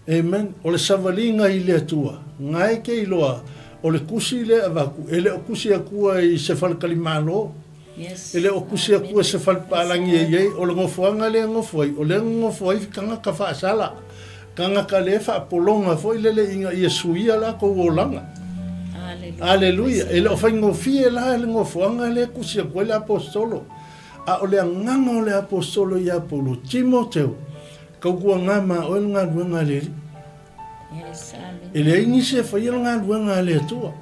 amen o le savalinga I le atua ngai ke iloa o le kusi le avaku ele o kusi akua I se falkalimalo Yes. Ele o kusia kua se falpalangi e o le ngofuanga le ngofoi o le ngofoi kanga ka sala kanga ka le fa polonga foi le inga Yesuia la ko olanga Hallelujah ele o fai ngofie la le ngofuanga le kusia kua le apostolo a o le nganga o le apostolo ia Paulo Timoteo ka kua ngama o nga duanga le Yes amen ele ingi se fai nga duanga le tua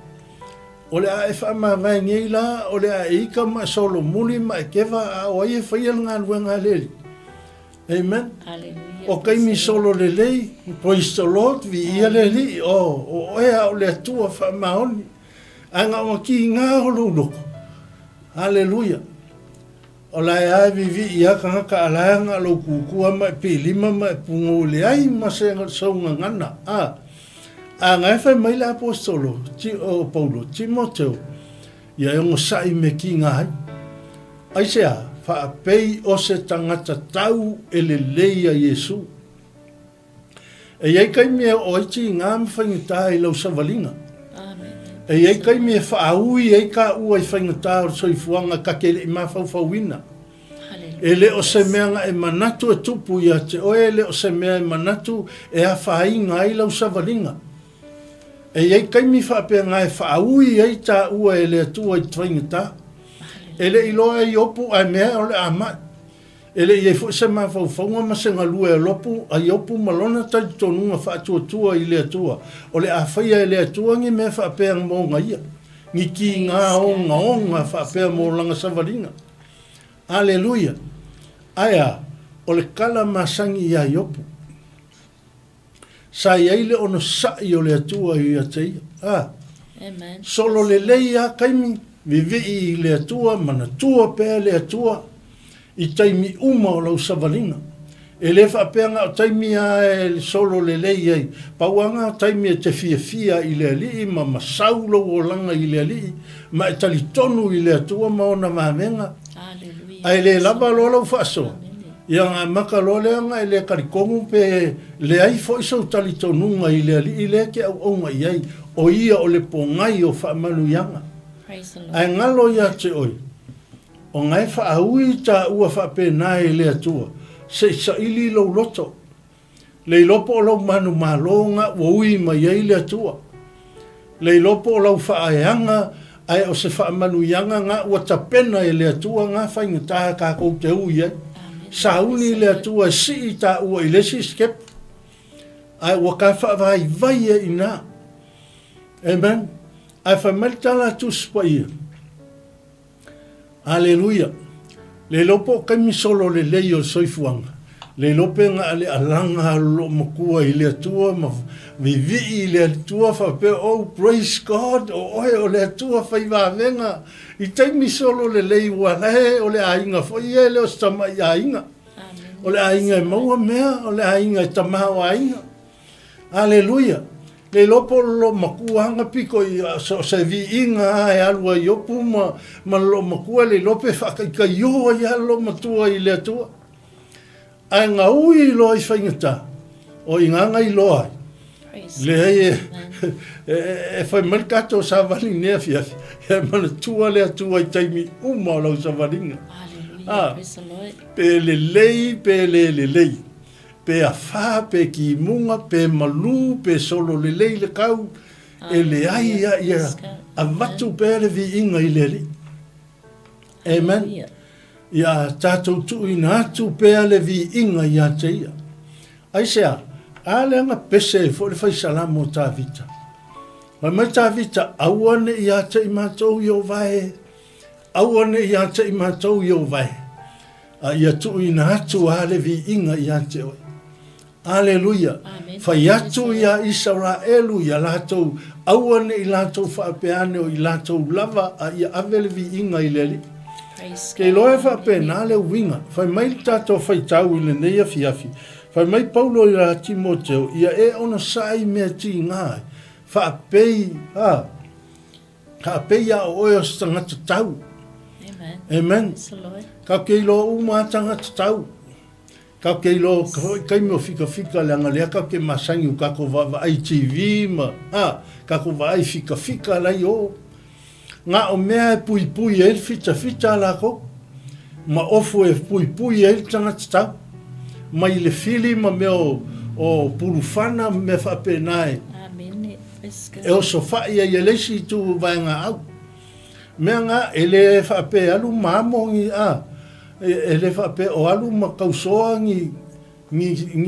o le a e wha vai ngei la, o le a e ika ma solo muli ma e kewa a o e whaia ngā luenga leli. Amen. Hallelujah. O kai mi solo le lei, praise the Lord, vi ia le li, o ea o le atua wha maoni, anga o ki ngā holo loko. Hallelujah. O la e ai vi ia kanga ka alanga lo kukua ma e pilima ma e pungo le ai ma se saunga ngana. A ngai fai mai le apostolo, o Paulo, Timoteo, ia e ngo sai me ki ngai. Ai sea, wha pei o se tangata tau e le leia Yesu. E iei kai mea o iti ngā mwhaingata i lau savalinga. E iei kai mea wha aui e ka ua i whaingata o soifuanga ka kele I mawhauwhauina. E le o se mea nga e manatu e tupu ia te oe le o se mea e manatu e a whai ngai lau savalinga. E iei kaimi whapea ngai whaaui ei tā ua e le atua I twaingata. E le iloa I opu ai mea o le amai. Ele ia fo se ma fo fonga ma se ngalua lopu ai opu malona ta tonunga fa tua i le tua. O le afia le tua ngi me fa pe mo ngai. Ngi ki nga onga fa pe mo langa savalinga. Aleluia. Aya o le kala masangi ia yopu. Sa ile ono sa o le tua i atei. Amen. Solo le leia kaimi vivi le tua mana tua pe le tua. I taimi uma o lau savalinga. E le whapenga o taimi a solo le lei ei. Pauanga o taimi e te fia i le alii, ma masaulo o langa i le alii, ma e tali tonu i le atua ma ona mamenga. Ai le lava lo lau whaaso. Ia ngā maka lo leanga e le karikongu pe le ai fo iso tali tonunga i le alii, i le ke au onga i ai, o ia o le pongai o whaamanu ianga. Ai ngalo ia te oi. O ngai whaaui ta ua whapena e le atua. Se sa ili lo loto. Le lopo o lau manu malonga wa ui mai e le atua. Le lopo o lau whaaeanga ai o se whaamanu ianga ngā ua tapena e le atua ngā whaingataha ka kou te ui e. Sa uni le atua si i ta ua i lesi skep. Ai ua ka whaavai vai e ina. Amen. Ai whameltala tuspa ia. Aleluia. Le lopo kaimi solo le lei o soifuanga. Le lope nga le alanga lo makua i le atua, ma vivi i le atua whape, oh praise God, o le atua whaiva venga. I taimi solo le lei walahe o le ainga, foi e le o stama i ainga. O le ainga e maua mea, o le ainga e tamaha o ainga. Aleluia. Le lopo lo makuanga piko i se vi inga e alua i opu ma lo makua le lope whakaika ioa i alo matua i le atua. Ai ngā ui loa i whaingata, o i nganga i loa. Le hei e whai marikato sa wali nea fiafi, e mana tua le atua i taimi uma o lau sa walinga. Pe le lei. Pe a wha, pe ki munga, pe malu, pe solo le lei le kau, e le ai ia a matu pe le vi inga i le li. Amen. Ia tātou tu ina atu pe le vi inga i a te ia. Ai sea, a le anga pese fo le whai salamo tā vita. Mai tā vita, auane i a te i mātou i o vai. Auane i a te i mātou i o vai. Ia tu ina atu a le vi inga i a te oi. Aleluia. Fai atu ia Israelu ia lātou auane i lātou whaapeane o i lātou lava a ia avele vi inga i leli. Kei loe whaapena le winga. Fai mai tātou whai tau i le neia fiafi. Fai mai Paulo i la Timoteo ia e ona sai mea ti ngai. Whaapei a o oe o stangata tau. Amen. Ka kei lo uma tangata tau. Ka kei lo kai mo fika le anga lea ka ke masangi u kako va ITV ma kako va ai fika la yo nga o mea pui e fita la ko ma ofu e pui e tanga tsa ma ile fili ma me o purufana me fa penai amen e o sofa ia ye lesi tu va nga au me nga ele fa pe alu mamongi ele fa pe o alu ma kausoa ni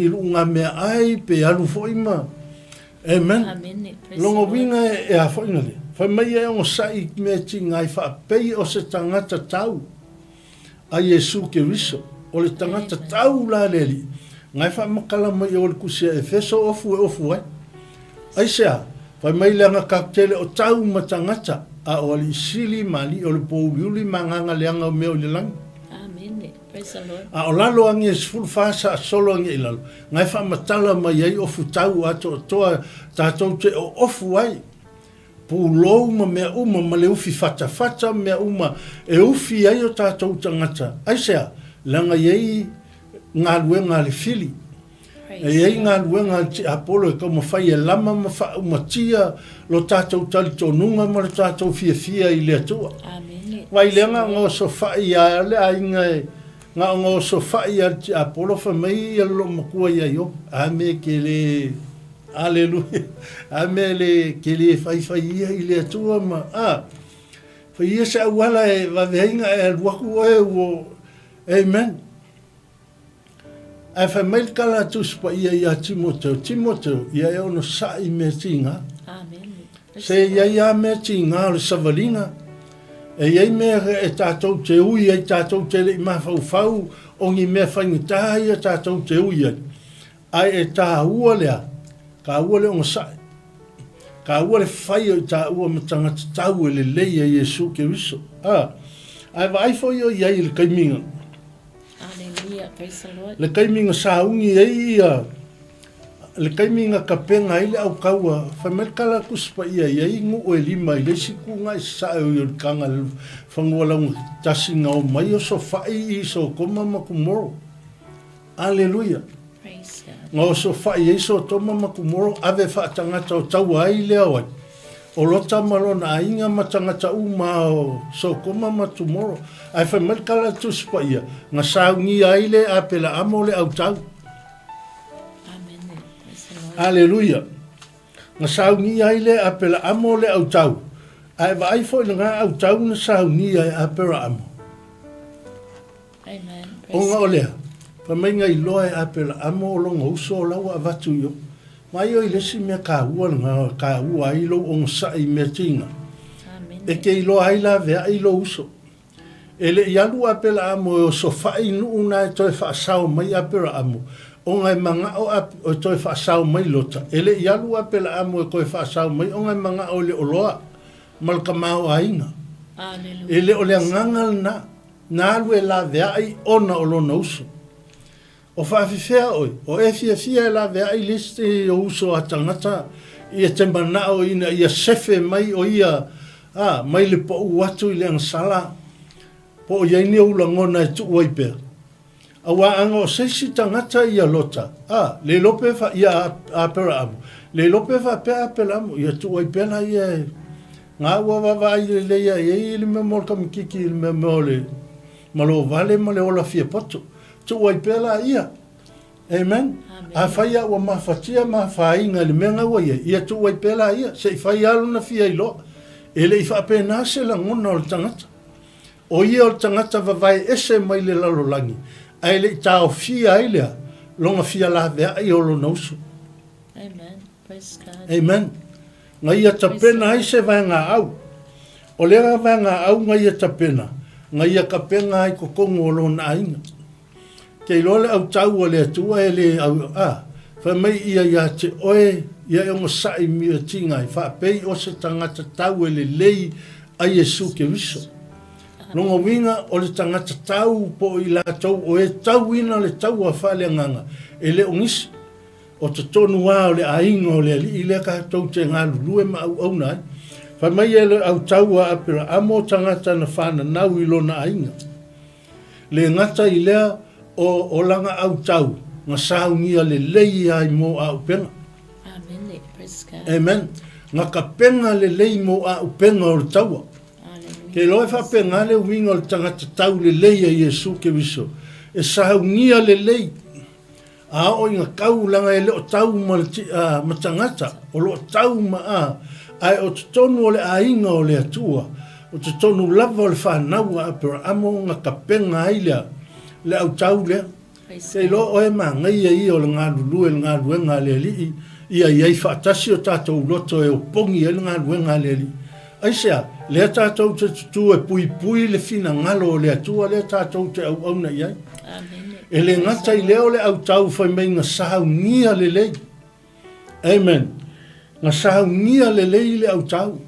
lunga me ai pe alu foima. Amen. Longo winga e a foina le. Fa mai e o sai me tinga fa pe o se tangata tau. A Yesu ke riso o le tangata tau la leli. Ngai fa makala mai o le kusia e feso ofu ai. Ai sea, fa mai le nga kaktele o tau matangata a o le sili mali o le pouliuli manganga le anga me o le lang. A o lalo angi e sifuru fasa a solo angi ilalo. Ngai wha matala mai ai ofu tau ato toa tātou te o ofu ai. Pūlou ma mea uma ma le ufi fata mea uma e ufi ai o tātou tangata. Ai sea, langa iei ngā luenga le fili. E iei ngā luenga ti apolo e kau mawhai e lama ma wha umatia lo tātou tali tonunga ma le tātou fia i le atua. Wai leanga ngā so whai a le ainga e nga ngo so fai a polo fa mai lo makua ia yo a me ke le aleluia a me le ke le fai ia ile tua ma fa ia sa wala e va venga e waku e o amen Ai whai mai kala tuspa ia Timoteo. Timoteo, ia e ono sai me tinga. Amen. Se ia me tinga o le savalinga. E iei mea e tātou te ui, e tātou te le mawhau o ngi mea whaingita ia tātou te ui ai. Ai e tā ua lea, ka ua le onga sai. Ka ua le whai o tā ua matangata tau e le leia Iesu ke wiso. Ai waifo i o iei le kaiminga. Hallelujah, praise the Lord. Le kaiminga sa ungi ei ia. Le kaiminga ka penga ile au kaua. Whamerkala kuspa ia iei ngu o e lima i le siku ngai sa o i o kanga whangualang tasinga o mai o so whai i so koma makumoro. Hallelujah. Praise God. Ngā so whai e so toma makumoro ave whaatangata o tau ai lea wai. O lota malona a inga matangata uma o so koma matumoro. Ai whamerkala tuspa ia. Ngā saungi aile a pela amo le au tau. Hallelujah. Nga saungi ai le apela amo le au tau. Ai vai fo nga au tau na saungi ai apela amo. Amen. O nga olea. Pa mai ngai loa e apela amo o longa uso o lau avatu yo. Mai o i lesi mea ka ua nga ka ua ai lo o ngasa i mea tinga. Amen. E ke ilo ai la vea i lo uso. E le ialu apela amo o so fai nuu na e toi fa sao mai apela amo. O ngai manga o toi whaasau mai lota. Ele ialu apela amo e koe whaasau mai. O ngai manga o le oloa. Malka mao ainga. Hallelujah. Ele o le ngangal na. Nā alue la vea ai ona o lona uso. O whaafifea oi. O e fia la vea ai liste o uso a tangata. Ia te mana o ina. Ia sefe mai o ia. Mai le po uatu i le ansala. Po o iaini o ulangona e tu waipea. Awa anga o seisi tangata ia lota. Le lope fa ia apera amu. Le lope fa pe apela amu. Ia tu oi pena ia. Ngā wawawa i le leia i le me molka mikiki i le me mole. Malo vale ma le ola fia poto. Tu oi pela ia. Amen. A whaia ua mawhatia mawhainga le menga wa ia. Ia tu oi pela ia. Se i whai alu na fia i loa. Ele i whapena se la ngona o le tangata. O ia o le tangata vavai ese mai le lalo langi. Ai le tau fia ai lea, longa fia la vea ai olo nausu. Amen. Praise God. Amen. Nga ia tapena ai se vai ngā au. O lea vai ngā au nga ia tapena. Nga ia ka penga ai kokongo o lona ainga. Kei lole au tau o lea tua e le au Wha mai ia te oe, ia e ongo sai mia tingai. Wha pei o se tangata tau e le lei ai Jesu ke wiso. Longa winga o le tangata tau po i la tau o e tau ina le tau a whale nganga. E le ongisi o te tonu wā o le ainga o le ali i le ka tau te ngā lulue ma au au nai. Wha mai e le au tau a apira amo tangata na whana nau i lona ainga. Le ngata i lea o langa au tau nga saungia le lei ai mo a upenga. Amen. Praise God. Amen. Nga ka penga le lei mo a upenga o le taua. Ke loe whapenga le winga o le tangata tau le lei a Iesu ke wiso. E saungia le lei. A o inga kaulanga e le o tau ma tangata. O le o tau ma a. Ai o te tonu o le ainga o le atua. O te tonu lava o le whanau a apera amo nga ka penga ai lea. Le au tau lea. Kei lo oe ma ngai ai o le ngā lulu e le ngā luenga le li. Ia iei whaatasi o tātou loto e o pongi e le ngā luenga le li. Aisea, lea tātou te tutu e pui le fina ngalo o le atua, lea tātou te au au na iai. E le ngata i leo le au tau whai mei ngā sahau ngia le lei. Amen. Ngā sahau ngia le lei le au tau.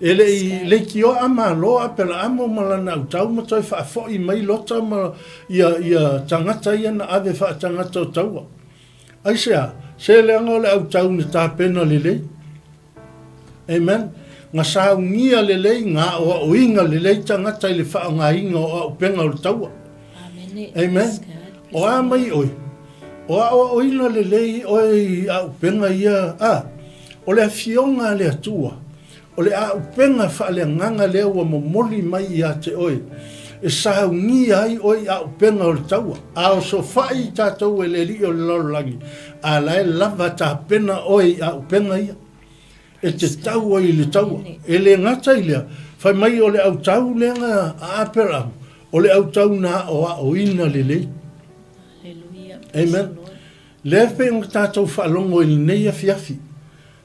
E le ki o ama loa pela amo malana au tau matoi whaafo i mai lota ma ia tangata ia na ave wha tangata o taua. Aisea, se le anga le au tau ni tā pena le lei. Amen. Nga sahau ngia le lei, ngā o inga le lei tangata i le wha ngā inga o penga o le taua. Amen. O a mai oi. O a o ina le lei oi au penga ia. O le fionga le atua. O le a upenga wha le nganga lea ua momoli mai i a te oi. E sahau ngia ai oi a upenga o le taua. A o so whai tātou e le li o le lorolangi. A lae lava tā pena oi a upenga ia. E te tau oi le taua. E le ngata i lea. Whai mai o le au tau lenga a apera. O le au tau na o a o ina le lei. Amen. Le pe o tātou whaalongo i nei a fiafi.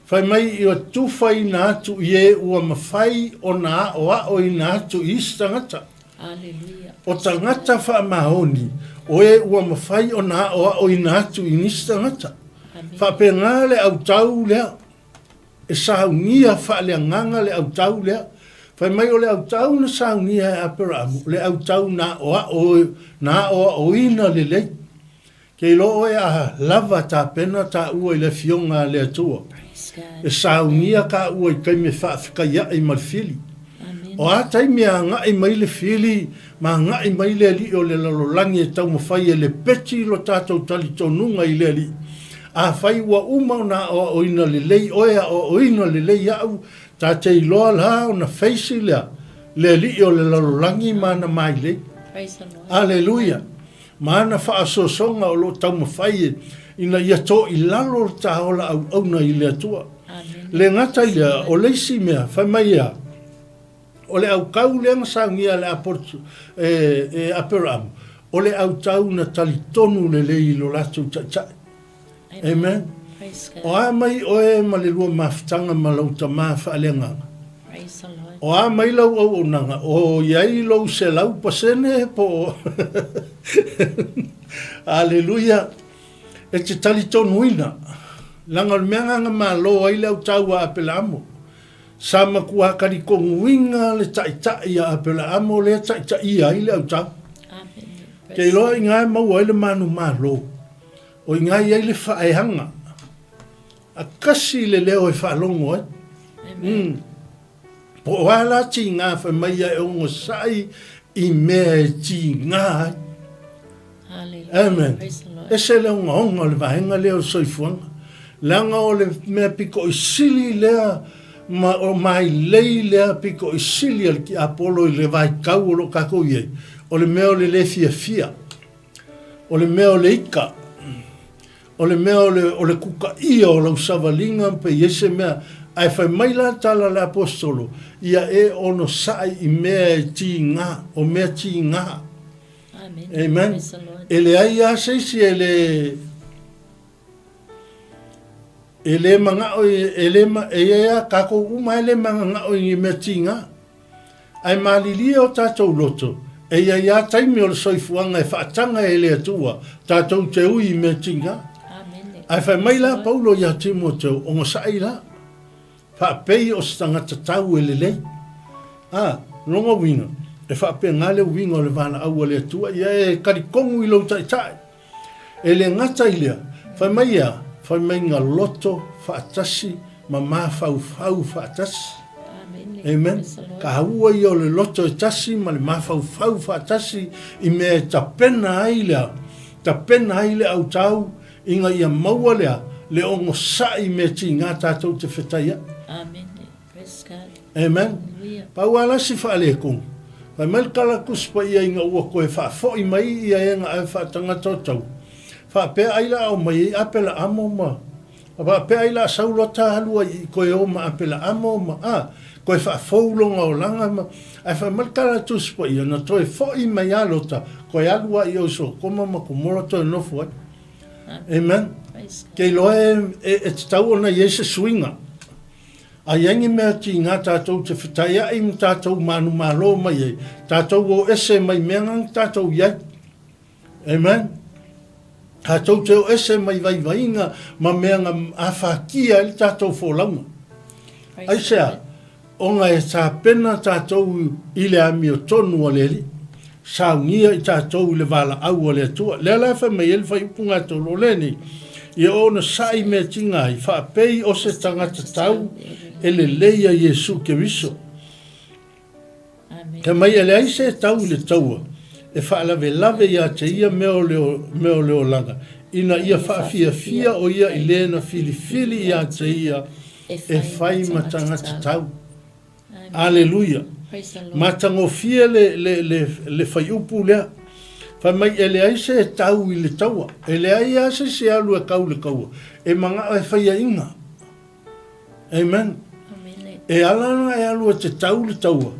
Whai mai i o tuwhai nā atu i e ua mawhai o nā o a o i nā atu i stangata. Alleluia. O tangata wha mahoni, o e ua mawhai o nā o a o i nā atu i ni stangata. Wha pe ngā le au tau lea, e saungia wha le nganga le au tau lea. Whai mai o le au tau na saungia e aperamu, le au tau nā o a o ina le lei. Kei loo e a lava tā pena tā ua i le fionga le atua. E saungia ka ua i kai me whaafika ia i marfili. O a tai mea nga i mai le fili, ma nga i mai le li o le lalolangi e tau mawhai e le peti lo tātou tali tonunga i le li. A whai ua umau na o ina le lei, oea o ina le lei au, tā te iloa la o na feisi lea, le li o le lalolangi ma na mai lei. Alleluia. Mana whaasosonga o lo tau mawhai ina ia tō i lalo ta ola au na i le atua. Le ngata i lea o leisi mea, whai mai ea, o le au kau leanga saungia le aportu e aperamu, o le au tau na talitonu le lei lo latu taitai. Amen. O a mai o e ma le lua mafutanga ma lauta maa whaaleanganga. O a mai lau au nanga, o iai lau se lau pasene po. Alleluia. E te talitonu ina. Langa meanga ma lo ai lau tau a apelamo. Sama kua kari konguinga le taitai a apelamo le taitai ai le au tau. Kei loa i ngai mau ai le manu ma lo. O i ngai ai le whaehanga. A kasi le leo e whaalongo ai. Po wala ti ngā whamaya e ongo sai i mea e ti ngā ai. Amen. E se leo ngā honga le vahenga leo soifuanga. Langa o le mea piko i sili lea, o mai lei lea piko i sili al ki apolo i le vai kau o lo kako iei. O le mea o le fia fia. O le mea o le ika. O le mea o le kuka ia o lau savalinga pe iese mea. Ai whai mai la tala le apostolo, ia e ono sai i mea e ti ngā, o mea ti ngā. Amen. E le ai a seisi e le mangao, e ea kako uma e le mangao i mea ti ngā. Ai malilia o tātou loto, e ia taimi o le soifuanga e whaatanga e le atua, tātou te ui i mea ti ngā. Ai whai mai la paulo ia Timoteo, o ngasai la. Whaapei o stangata tau e le lei. Ronga winga. E whaapei ngā leo winga o le vana au le atua. Ia e karikongu i lau taitai. E le ngata i lea. Whai mai ia. Whai mai ngā loto whaatasi. Ma mā whau whaatasi. Amen. Ka haua i o le loto e tasi. Ma le mā whau whaatasi. I mea e tapena ai lea. Tapena ai lea au tau. Inga ia maua lea. Le ongo sai me ti ngā tātou te whetaia. Amen. Praise God. Amen. Pau ala si whaale kong. Pai mai kala kuspa ia inga ua koe whaafo i mai ia e ngā ai whaatanga tōtau. Whaapea aila au mai apela amo ma. Whaapea aila saulota halua i koe o ma apela amo ma. Koe whaafou o langa ma. Ai wha mai kala kuspa ia na toi fo i mai alota. Koe alua i o so koma ma kumora toi nofu ai. Amen. Kei loe e te tau ona Iese swinga. A yangi mea ti ngā tātou te whetaia i tātou manu malo mai ei. Tātou o ese mai meangang tātou iai. Amen. Tātou te o ese mai vai vainga ma meanga a whakia i tātou wholaunga. Ai sea, o ngai e tā pena tātou i le ami o tonu o leli. Saungia i tātou i le vala au o le atua. Lea lai whai mai ele whai upunga tō lo leni. Ia ona sai me tingai, whaapei o se tangata tau, ele leia Iesu Keriso. Ka mai ele aise tau le taua, e whaalawe lave ia te ia meo leo langa. Ina ia whaafia fia o ia i lena fili ia te ia, e whai matangata tau. Alleluia. Matango fia le whai upu lea. Whai mai ele aise e tau i le taua. Ele ai ase se alu e kau le kaua. E manga e whaia inga. Amen. E alana e alu e te tau le taua.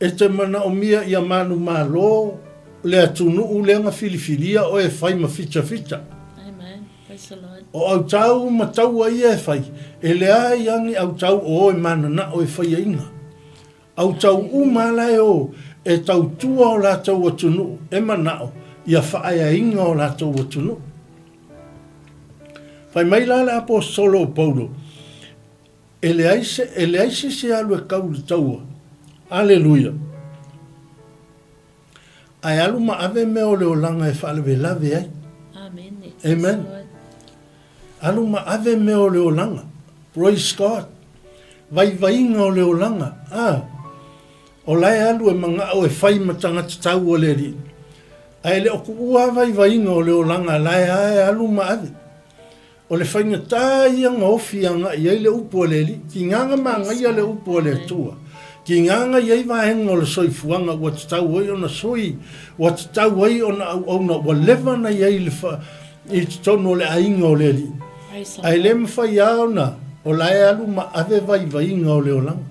E te mana o mia ia manu malo le atunu u leanga filifilia o e whai ma fita. Praise the Lord. O au tau matau ai e whai. E lea iangi au tau o e mana na o e whai inga. Au tau umala e o e tau tua o la tau atunu e manao. Ia whaai a inga o la tau atunu. Whai mai la le apostolo o Paulo. E le aise se alu e kau le taua. Aleluia. Ai alu ma ave me o leo langa e whaalewe lave ai. Amen. Amen. Alu ma ave me o leo langa. Praise God. Vai inga o leo langa. O lai alu e manga o e whai matanga tatau o le ri. Ai le oku ua vai inga o leo langa. Lai ai alu ma ave. O le whainga tā ia ngā ofi anga i le upo le li. Ki nganga manga ia le upo le tua. Ki nganga iei vahenga o le soifuanga ua tatau ai o na soi. Ua tatau ai o na ua lewa na iei le wha. I tono le ainga o le li. Ai le mwhai au na. O lai alu ma ave vai inga o le o langa.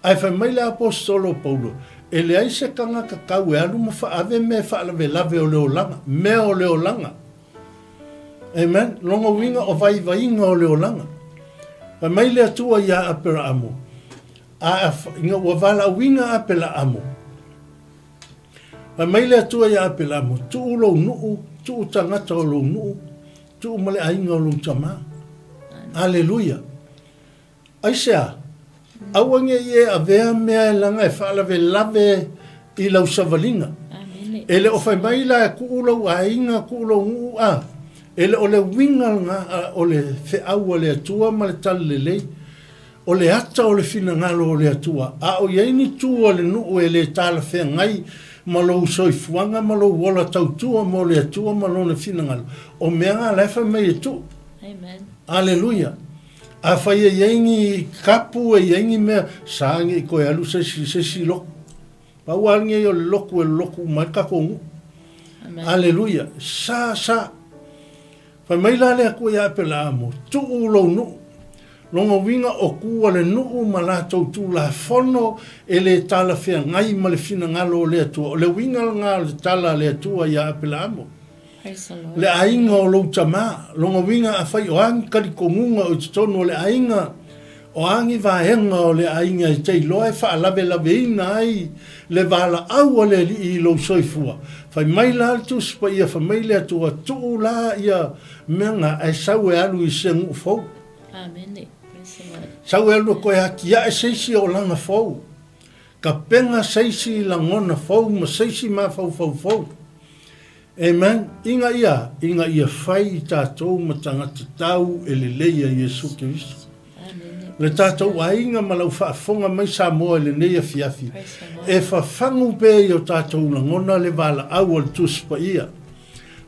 Ai whai mai le apostolo Paulo. E le aise kanga kakau e alu ma wha ave me wha lave o le o langa. Me o le o langa. Amen. Longa winga o vai inga o le o langa. Whai mai le atua ia apera amo. Inga ua vala winga apela amo. Whai mai le atua ia apela amo. Tu ulo nuu. Tu tangata o lo nuu. Tu male ainga o lo tama. Aleluia. Aisea. Awange ie a vea mea e langa e whaalawe lave i lau savalinga. Ele o whai mai la e kuulau a inga kuulau nuu a. Ele o le winga nga o le whiau o le atua ma le tala le lei. O le ata o le fina ngalo o le atua. A o yeini tu o le nuu e le tala whea ngai ma lo soifuanga ma lo wola tautua ma le atua ma lo le fina ngalo. O mea ngā lefa mai e tu. Amen. Aleluia. A whai e yengi kapu e yengi mea saangi i koe alu se loku. Pauangi e o le loku mai kakongu. Aleluia. Sa. Whai mai la lea koe a pela amo. Tu ulo nuu. Longa winga o kua le nuu ma la tautu la fono e le tala whea ngai ma le fina ngalo o le atua. O le winga ngā le tala le atua ia a pela amo. Le ainga o lo tama. Longa winga a whai o angi kari kongunga o titono le ainga. O angi vahenga o le ainga i tei loe wha lave ina ai le vala au o le li i lo soifua. Whai mai la tu spa ia whai mai le atua tu la ia menga ai sau e alu i se ngu fau. Amen. Sau e alu koe haki ia e seisi o langa fau. Ka penga seisi la ngona fau ma seisi ma fau. Amen. Inga ia whai i tātou ma tangata tau e le leia Iesu Kiristo. Le tātou a inga ma lau whaafonga mai sa moa le neia fiafi. E whawhangu pe i o tātou la ngona le vala au al tuspa ia.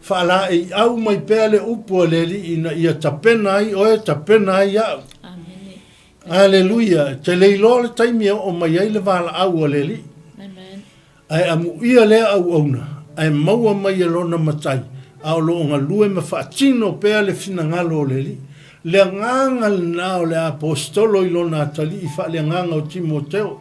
Whaala e au mai pe le upu le li ina ia tapena ai o e tapena ai au. Aleluia. Te leilo le taimi o mai ai le vala au le li. Ai amu ia le au na. Ai maua mai e lona matai. Ao lo ngā lue ma whaatino pēa le fina ngalo le li. Le nganga le nao le apostolo i lona atali i wha le nganga o Timoteo.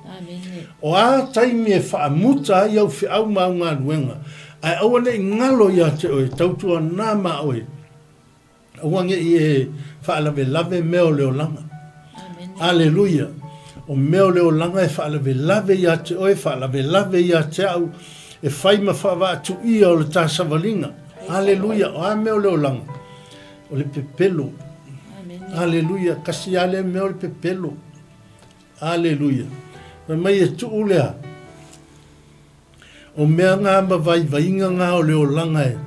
O a taimi e whaamuta i au whiau mau ngā luenga. Ai awane i ngalo i a te oe, tautua nā ma oe. Awange i e whaalawe lave meo leo langa. Aleluia. O meo leo langa e whaalawe lave i a te oe, whaalawe lave i a te au. E whai ma whawa atu ia o le tāsa walinga. Aleluia. O a meo leo langa. O le pepelo. Aleluia. Kasi ale meo le pepelo. Aleluia. Mai e tuu lea. O mea ngā mawai inga ngā o leo langa e.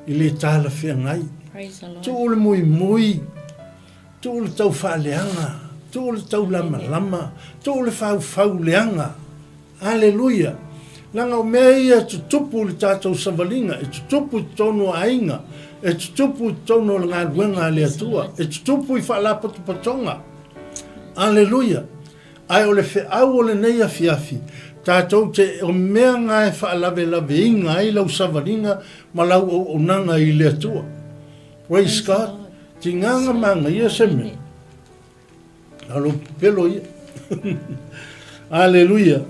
I le tāla whea ngai. Tuu le mui. Tuu le tau whaaleanga. Tuu le tau lama. Tuu le whau leanga. Aleluia. Langa o mea ia tutupu le tātou savalinga, e tutupu tono ainga, e tutupu tono ngā luenga le atua, e tutupu i whaalapatu patonga. Aleluia. Ai o le whiau o le neia fiafi, tātou te o mea ngā e whaalawe inga ai lau savalinga, ma lau o nanga i le atua. Praise God. Ti nganga manga ia se me. Alo pelo ia. Aleluia.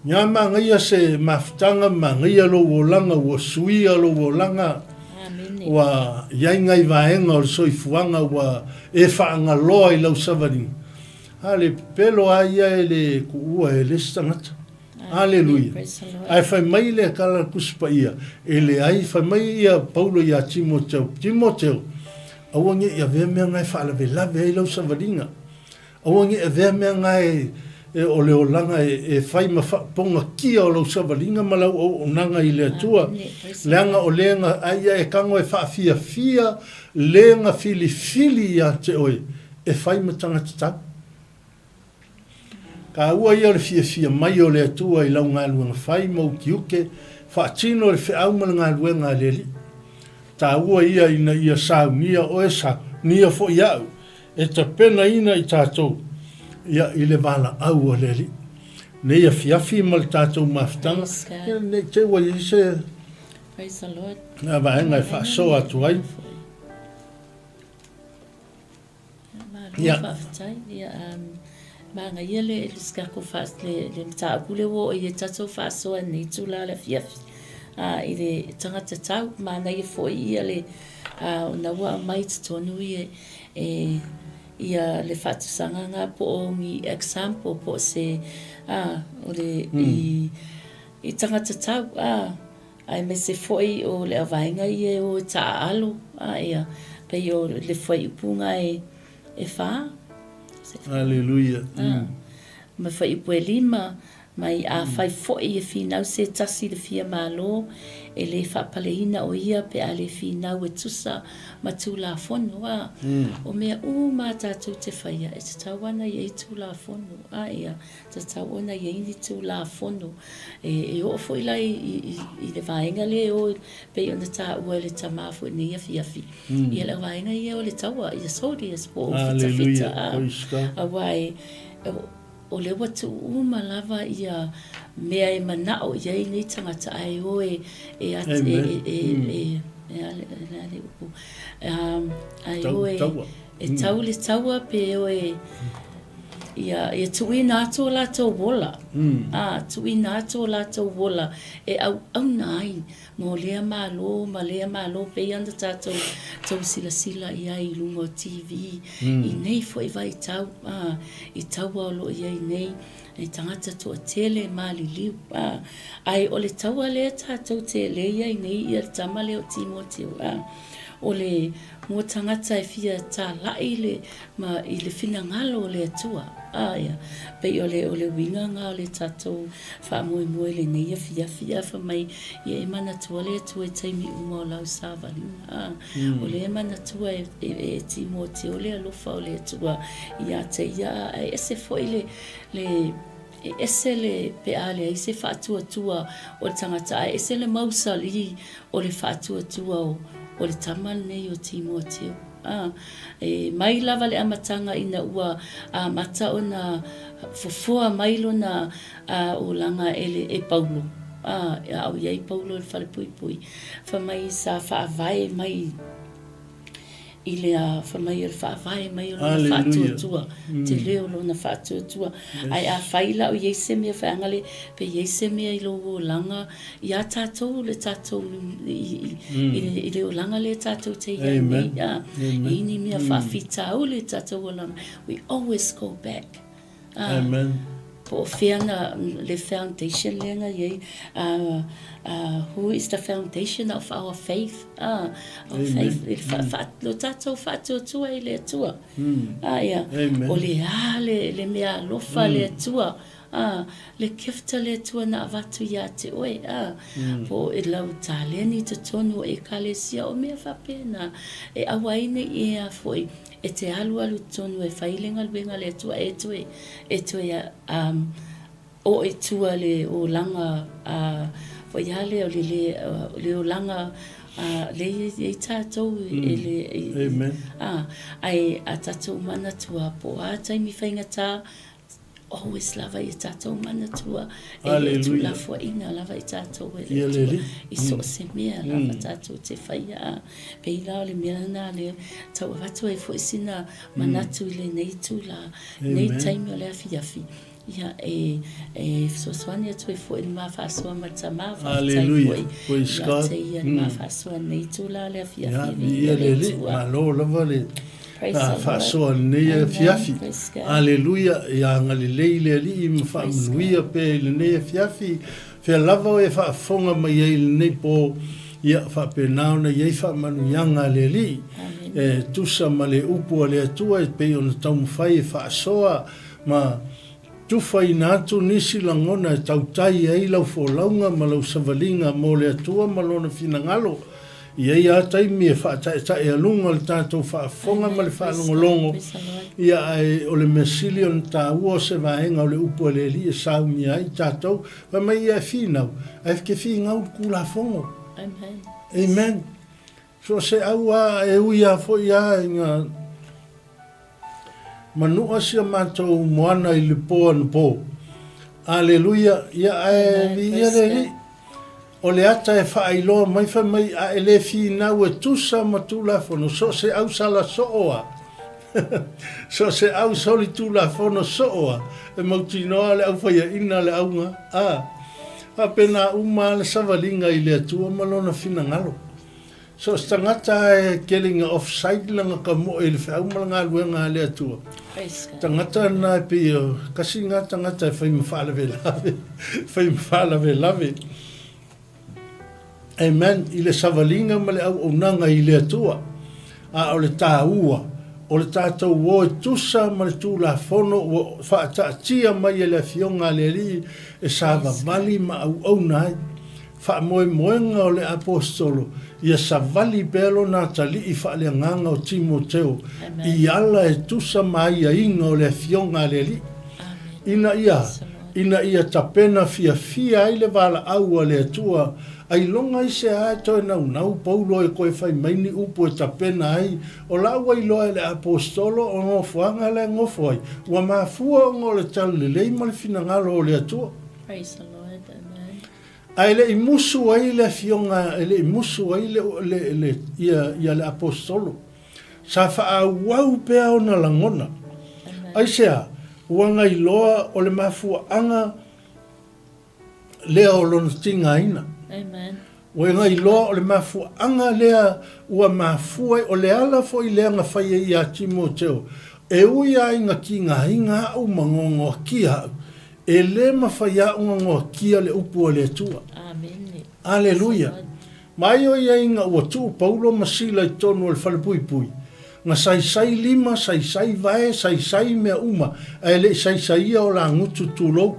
Nga mangia se maftanga mangia lo wolanga wo sui lo wolanga. wa iai ngai vaenga o le soifuanga wa e whaangaloa I lau savaringa. Ale pelo aia e le kuua e le stangata. Hallelujah. Ai whai mai le kala kuspa ia. E le ai whai mai ia Paulo ia Timoteo. Timoteo. Awange ia vea mea ngai whaalawe lawe ai lau savaringa. Awange ia vea mea ngai o le olanga e whai ma ponga kia o lau savaringa ma lau o nanga I le atua. Leanga o leanga aia e kango e whaafia fia leanga fili fili ia te oe. E whai ma tangata tau. Ka ua ia le fia mai o le atua I lau ngā luenga whai mau ki uke whaatino le whiau ma ngā luenga le li. Ta ua ia ina ia sau nia o e sa nia fo iau. E ta pena ina I tātou ia I le wala au o le li. Ne ia fiafi ma le tātou mawhitanga. Ne te ua I se. Praise the Lord. Nga vaenga I whaaso atu ai. Ia. Ma nga ia le skako fas le mtaapule wo I tatou faso ni tula le fiafi I le tangata tau ma nga ia fo ia le na wa mai tonu ia le fatusanga nga po ngi example po se o le I tangata tau ai me se foi o le avainga ia o taalo ia pe o le foi punga e fa. Hallelujah. Ma fai pue lima mai a fai foi e finau se tasi le fia malo e le fa palehina o ia pe a le finau e tusa ma tu la fono o mea ma tātou te whaia e te tawana i tu la fono ia te tawana i ni tu la fono e o foi la I le vaenga le o pe ona ta ua le tamafu ni ia fiafi ia le vaenga ia o le taua ia sori e spo fita a wai o le watu lava ia mea e manao ia I nei tangata ai o ai o e tau le taua pe o ia tuina ato la tau wola tuina ato la tau wola e au nai mo lea malo pe anda tatou tau sila ia I lungo TV I nei foi vai tau I tau o lo ia I nei e tangata to tele mali liu ai o le tau le tatou tele ia I nei ia tama le o Timoteo o le mo tangata e fia ta lai le ma I le finangalo le atua ia pe o le winga nga o le tatou fa mo le nei fia fa mai ia e mana tua le tua taimi uma o lau savalina o le mana tua e Timoteo le alofa o le tua ia te ia e se foi le ese le pe ale ese fatua tua o le tangata ese le mausali o le fatua tua o le tamal nei o Timoteo e mai lava le amatanga ina ua mata ona fofua mailo na o langa e Paulo au iai Paulo le fale pui fa mai sa fa vai mai ile fa mai fa vai mai o fa tua te leo lo na fa tua ai a faila o yese me fa ngale pe yese me lo langa ya tatou le tatou ile o langa le tatou te ya ini me fa fita o le tatou langa we always go back amen po fiana le foundation lenga ye who is the foundation of our faith our faith il fa lo tatou fa tua ile tua ia o le mea lofa le tua le kifta le tua na vatu ya te oe po e lau taleni te tonu e kalesia o mea fa pena e awaine ia foi e te alu tonu e whailenga luenga le tua e tue o e tua le o langa foi hale o le o langa le e tātou amen ai a tātou mana tua po a taimi whainga tā always lava I tātou mana tua e tu la fua ina lava I tātou e le tua I so se mea lava tātou te whaia pe I lao le mea na le tau watu e fua sina manatu I le nei tu la nei taimi o le afi Ia soasoani atu e foʻi le mafaasoa ma tamā Hallelujah. Praise God. te ia le mafaasoa nei tula le afiafi Ia le li malo lava le faasoa nei afiafi. Hallelujah. Ia galilei le alii ma faamanuia pe lenei afiafi fea lava o e faafoga mai ai lenei po ia faapena ona iai faamanuiaga le alii e tusa ma le upu a le atua e pei ona taumafai e faasoa ma tufa ina atu nisi langona e tautai ai lau folauga ma lau savaliga mo le atua ma lona finagalo iai a taimi e faataʻetaʻe aluga le tatou faafoga ma le faalogologo ia o le mesili ona tāua o se vaega o le upu a le alii e saumia ai tatou faamai ia e finau ae fekefigau le kulafogo amen so se aua e uia foʻi a iga manua sia matou moana i le po ana po. Aleluia. Ia e ia le o le ata e whaailoa mai wha mai a e le finau e tusa ma tulafono. So se au sala sooa. So se au soli tulafono sooa. E mautinoa le au whaia ina le aunga. Apena uma le savalinga i le atua malona fina ngalo. So tangata e kelinga offside langa ka mo e le whau malanga luenga le atua. Tangata na pe kasi nga tangata e whai mawhalave lave. Whai mawhalave lave. Amen. I le savalinga ma le au onanga i le atua. A o le tāua. O le tātou o e tusa ma le tūla fono o whaataatia mai e le fionga le li e sava vali ma au au nai. Wha moe moenga o le apostolo. Ia savali pelo na tali i whaale nganga o Timoteo. I ala e tusa mai a inga o le fionga le li. Ina ia tapena fia ai le wala au a le atua. Ai longa i se hae toi nau paulo e koe whai maini upo e tapena ai. O laua i loa le apostolo o ngofuanga le ngofuai. Ua mafua o ngole tali lei ma le finangalo o le atua. Praise the Lord, amen. Ai le imusu ai le fionga, le imusu ai le ia le apostolo. Sa faa wau pea o na langona. Ai sea, wanga i loa o le mafua anga lea o lona tinga ina. Amen. Wanga i loa o le mafua anga lea ua mafua o le ala fo i lea nga whaia i a Timoteo. E uia inga ki ngā hinga au mangongo kia. E le mawhaia unga ngoa kia le upu le atua. Amen. Aleluia. Mai o ia inga ua tuu Paulo masila i tonu al whalepui. Nga sai lima, sai vae, sai mea uma. E le sai ia o la ngutu tūlou.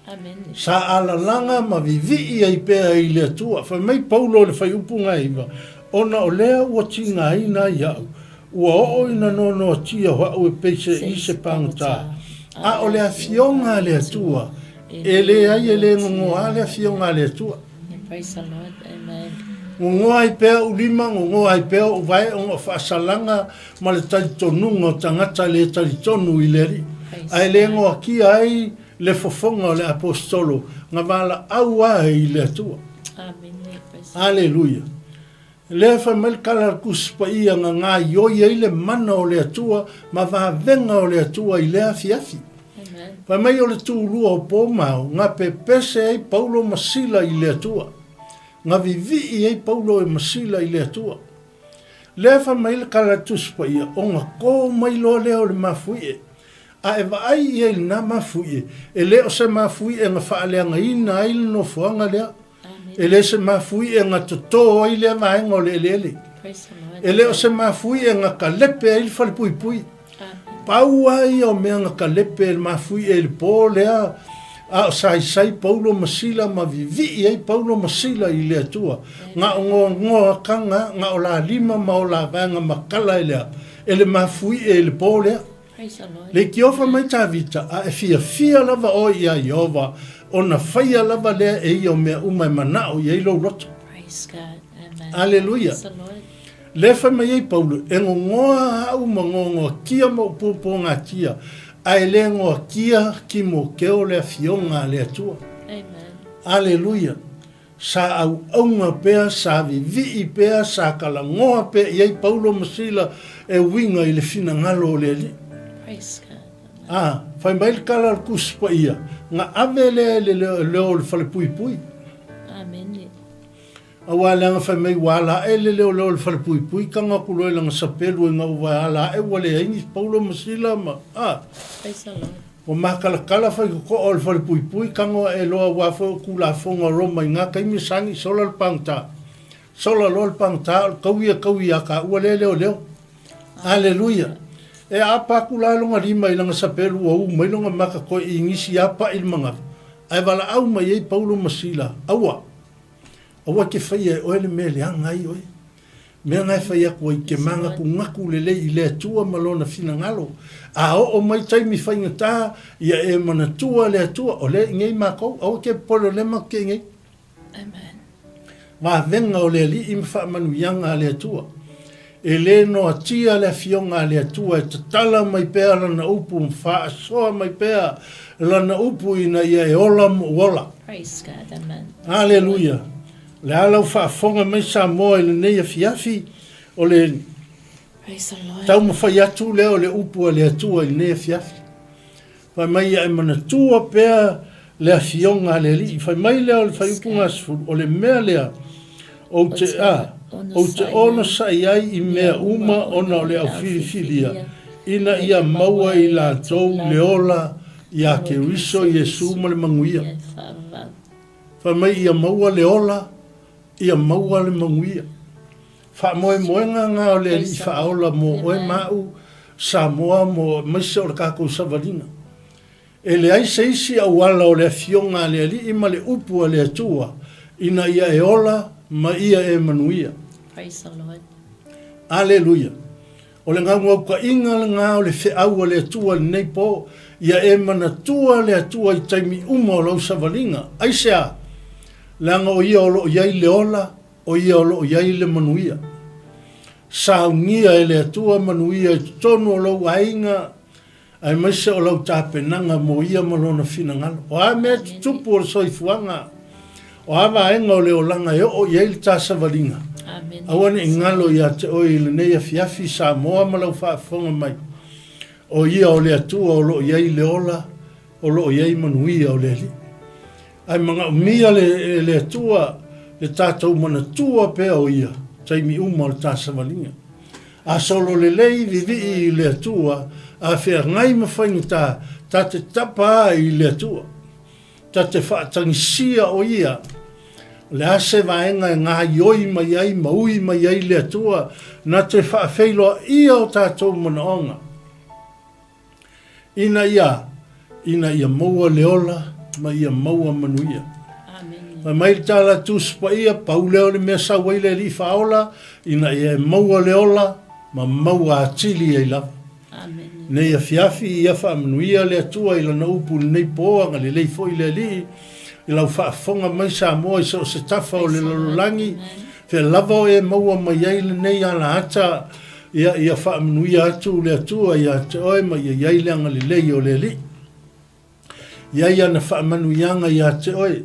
Amen. Sa ala langa ma vivi ai pea i le atua. Wha mai Paulo le whai upu ngai iwa. Ona o lea ua tinga ina iau. Ua o ina nono tia wa ue peise i se pangta. A o lea fionga le atua. E le ai e le ngongoa le fionga le atua. Praise the Lord, amen. Ngongoa i pea ulima, ngongoa i pea uvae o whaasalanga ma le talitonunga o tangata le talitonu i leri. Ai le ngoa ki ai le fofonga o le apostolo. Nga wala aua i le atua. Amen. Aleluia. Le fa mel kala kuspa ia nga ngā ioi ai le mana o le atua, ma va venga o le atua i le afiafi. Amen. Pa mai o le tūrua o pōmau, ngā pepese ai Paulo masila i le atua. Ngā vivi ai Paulo e masila i le atua. Le fa mai le kala kuspa ia, o ngā kō mai lo leo le mafui e. A e va ai ia il na mafui e. E leo se mafui e ngā whaaleanga ina ai no fuanga lea. E le se mafui e ngā toto ai lea vaenga o le ele. E leo se mafui e ngā kalepe ai le whalepui. Pau ai o mea ngā kalepe e mafui e le pō lea. A sai Paulo masila ma vivi ai Paulo masila i le atua. Ngā ngoa kanga, ngā o la lima ma o la vaenga makala e lea. E le mafui e le pō lea. Le ki ofa mai tā vita, a e fia lava o ia Iova, o na whaia lava lea e i o mea umai manao i eilo roto. Praise God, amen. Aleluia. Le wha mai ei Paulo, e ngoa au ma ngoa kia mo upopo ngā kia, a e le ngoa kia ki mo keo lea fionga lea tua. Amen. Aleluia. Sa au aunga pea, sa vivi pea, sa kala ngoa pea, i ei Paulo masila e winga i le fina ngalo o le li. Praise God. Amen. fai mai le kala le kuspa ia. Nga ave leo le fale pui pui. Amen. Awa leanga fai mai wala le leo le fale pui pui. Kanga kuloe langa sapelu nga uwa ala wale aingi Paulo Masila ma. Praise the Lord. O makala fai ko o le fale pui pui. Kanga loa wafo kula fonga roma nga kaimi sangi sola le pangta. Sola lo le pangta kauia ka ua leo. Hallelujah. E apa kula longa rima ilanga sapelu o mai longa maka ko ingisi apa ilmanga. Ai wala au mai ei Paulo Masila. Awa ke fai e oele mele angai oi. Mea ngai fai ako i ke manga ku ngaku lele i lea tua malona fina ngalo. O mai taimi fai ngata ia e mana tua lea tua. O le ngei mako. Awa ke polo lema ke ngei. Amen. Wa venga o lea li im fa manu yanga lea tua. E le no atia le fionga lea tua. E tatala mai pea lana upu mfa soa mai pea lana upu ina ia e ola mo ola. Praise God. Amen. Hallelujah. Le alau whaafonga mai sa moa le nei a fiafi o le Praise the Lord. tau mawhai atu leo le upua le atua i nei a fiafi. Whai mai ai mana tua pea le a fionga le li. Whai mai leo le whai upunga sifuru o le mea lea o te ono sa iai i mea uma ona o le au whiriwhiria. Ina ia maua i la tau leola ia ke riso Yesu ma le manguia. Whai mai ia maua leola ia maua le manguia. Wha moe moenga ngā o le li whaola mo oe mau Samoa mo maise o le kako Savarina. E le ai seisi au ala o le fionga le li ima le upua le atua ina ia e ola ma ia e manuia. Praise the Lord. Alleluia. O le ngau au ka inga le ngā o le whiaua le atua le nei po ia e mana tua le atua i taimi uma o lau Savarina. Aisea. Langa o ia o lo iai le ola, o ia o lo iai le manuia. Saunia e le atua manuia i tonu o lo ainga, ai maise o lo tāpenanga mo ia malona fina ngalo. O a mea tupu o le soifuanga, o a vaenga o le olanga e o iai le tāsavalinga. Amen. Awane i ngalo ia te oi le neia fiafi sa moa malau whaafonga mai. O ia o le atua o lo iai le ola, o lo iai manuia o le li. Ai mga umia le atua, le tātou mana tua pea o ia, taimi uma le tāsavalinga. A solo le lei vivi i le atua, a whea ngai mawhainga tā te tapa i le atua. Tā te whaatangisia o ia, le ase vaenga ngā ioi mai ai, maui mai ai le atua, na te whaafeiloa ia o tātou mana onga. Ina ia maua leola, ma ia maua manuia. Amen. Mai tala tuspa ia, pauleo le mea sa waile li faola, ina ia maua leola, ma maua atili e lava. Amen. Nei a fiafi ia wha manuia le atua ila na upu nei poa, nga le lei fo ile li, ila u whaafonga mai sa moa i so se tafa o le lalolangi, fe lava o e maua mai aile nei ala hata, ia wha manuia atu le atua, ia te oe ma ia iaile anga le lei o le li. Ia na whaamanu ianga ia te oe.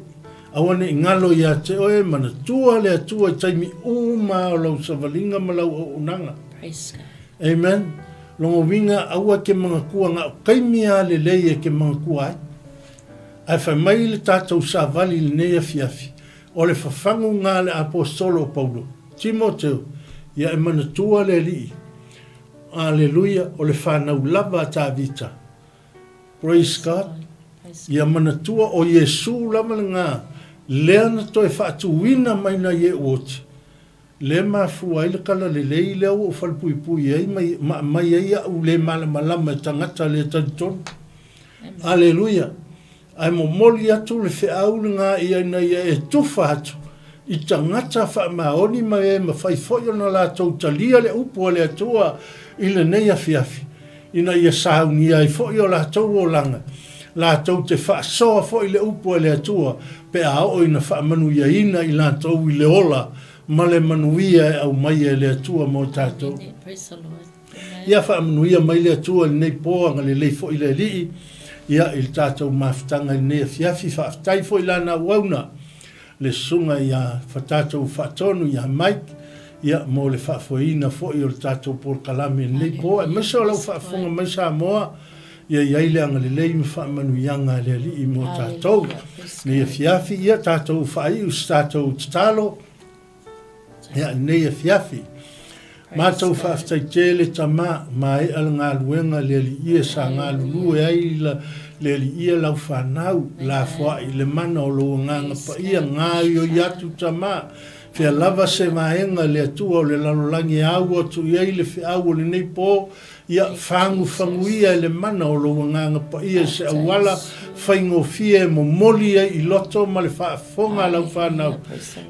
Awane i ngalo ia te oe, mana tua le atua i taimi uma o lau Savalinga ma lau o unanga. Praise God. Amen. Longo winga aua ke mga kua ngā kaimia le leia ke mga kua ai. Ai whai mai le tātou sa vali le nea fiafi. O le whawhangu ngā le apostolo Paulo. Timoteo, ia e mana tua le li. Alleluia, o le whanau lava tā vita. Praise God. Ia mana tua o Yesu lama le ngā. Lea na toi whaatuwina mai na ye oti. Le mafua ile kala le lei leo o whalpuipui ei mai ei au le malama tangata le tanton. Alleluia. Ai mo moli atu le whiau le ngā ia na ia e tufa atu. I tangata wha maoni mai e ma whaifoi na la tau talia le upua le atua i le neia fiafi. Ina ia sauni ai foi o la tau o langa. La tau te whaasoa foi le upua le atua pe a o ina whaamanu ia ina i la tau i le ola ma le manuia e au mai e le atua mo tātou. Ia whaamanu ia mai le atua i nei poa nga le lei foi le lii. Ia il tātou mawhitanga i nea fiafi whaafitai foi lana wauna. Le sunga ia whatātou whaatonu ia Mike. Ia mo le whaafoina foi o le tātou por kalame nei poa. E mesa o lau whaafonga mai sa moa. ia iai le anga le lei ma whaamanuianga le ali I mo tātou. Nei fiafi ia tātou whai us tātou tatalo. Ia nei fiafi. Mātou whaaftai tele tama mai ala ngā luenga le ali ia sa ngā lulu e ai le ali ia lau whanau la whai le mana o lo nganga pa ia ngā io iatu tama. Fea lava se maenga le atua o le lalolangi au atu iai le fe au le nei po ia fanguia le mana o lo nganga pa ia se awala whaingofie mo moli I loto ma le whaafonga lau whanau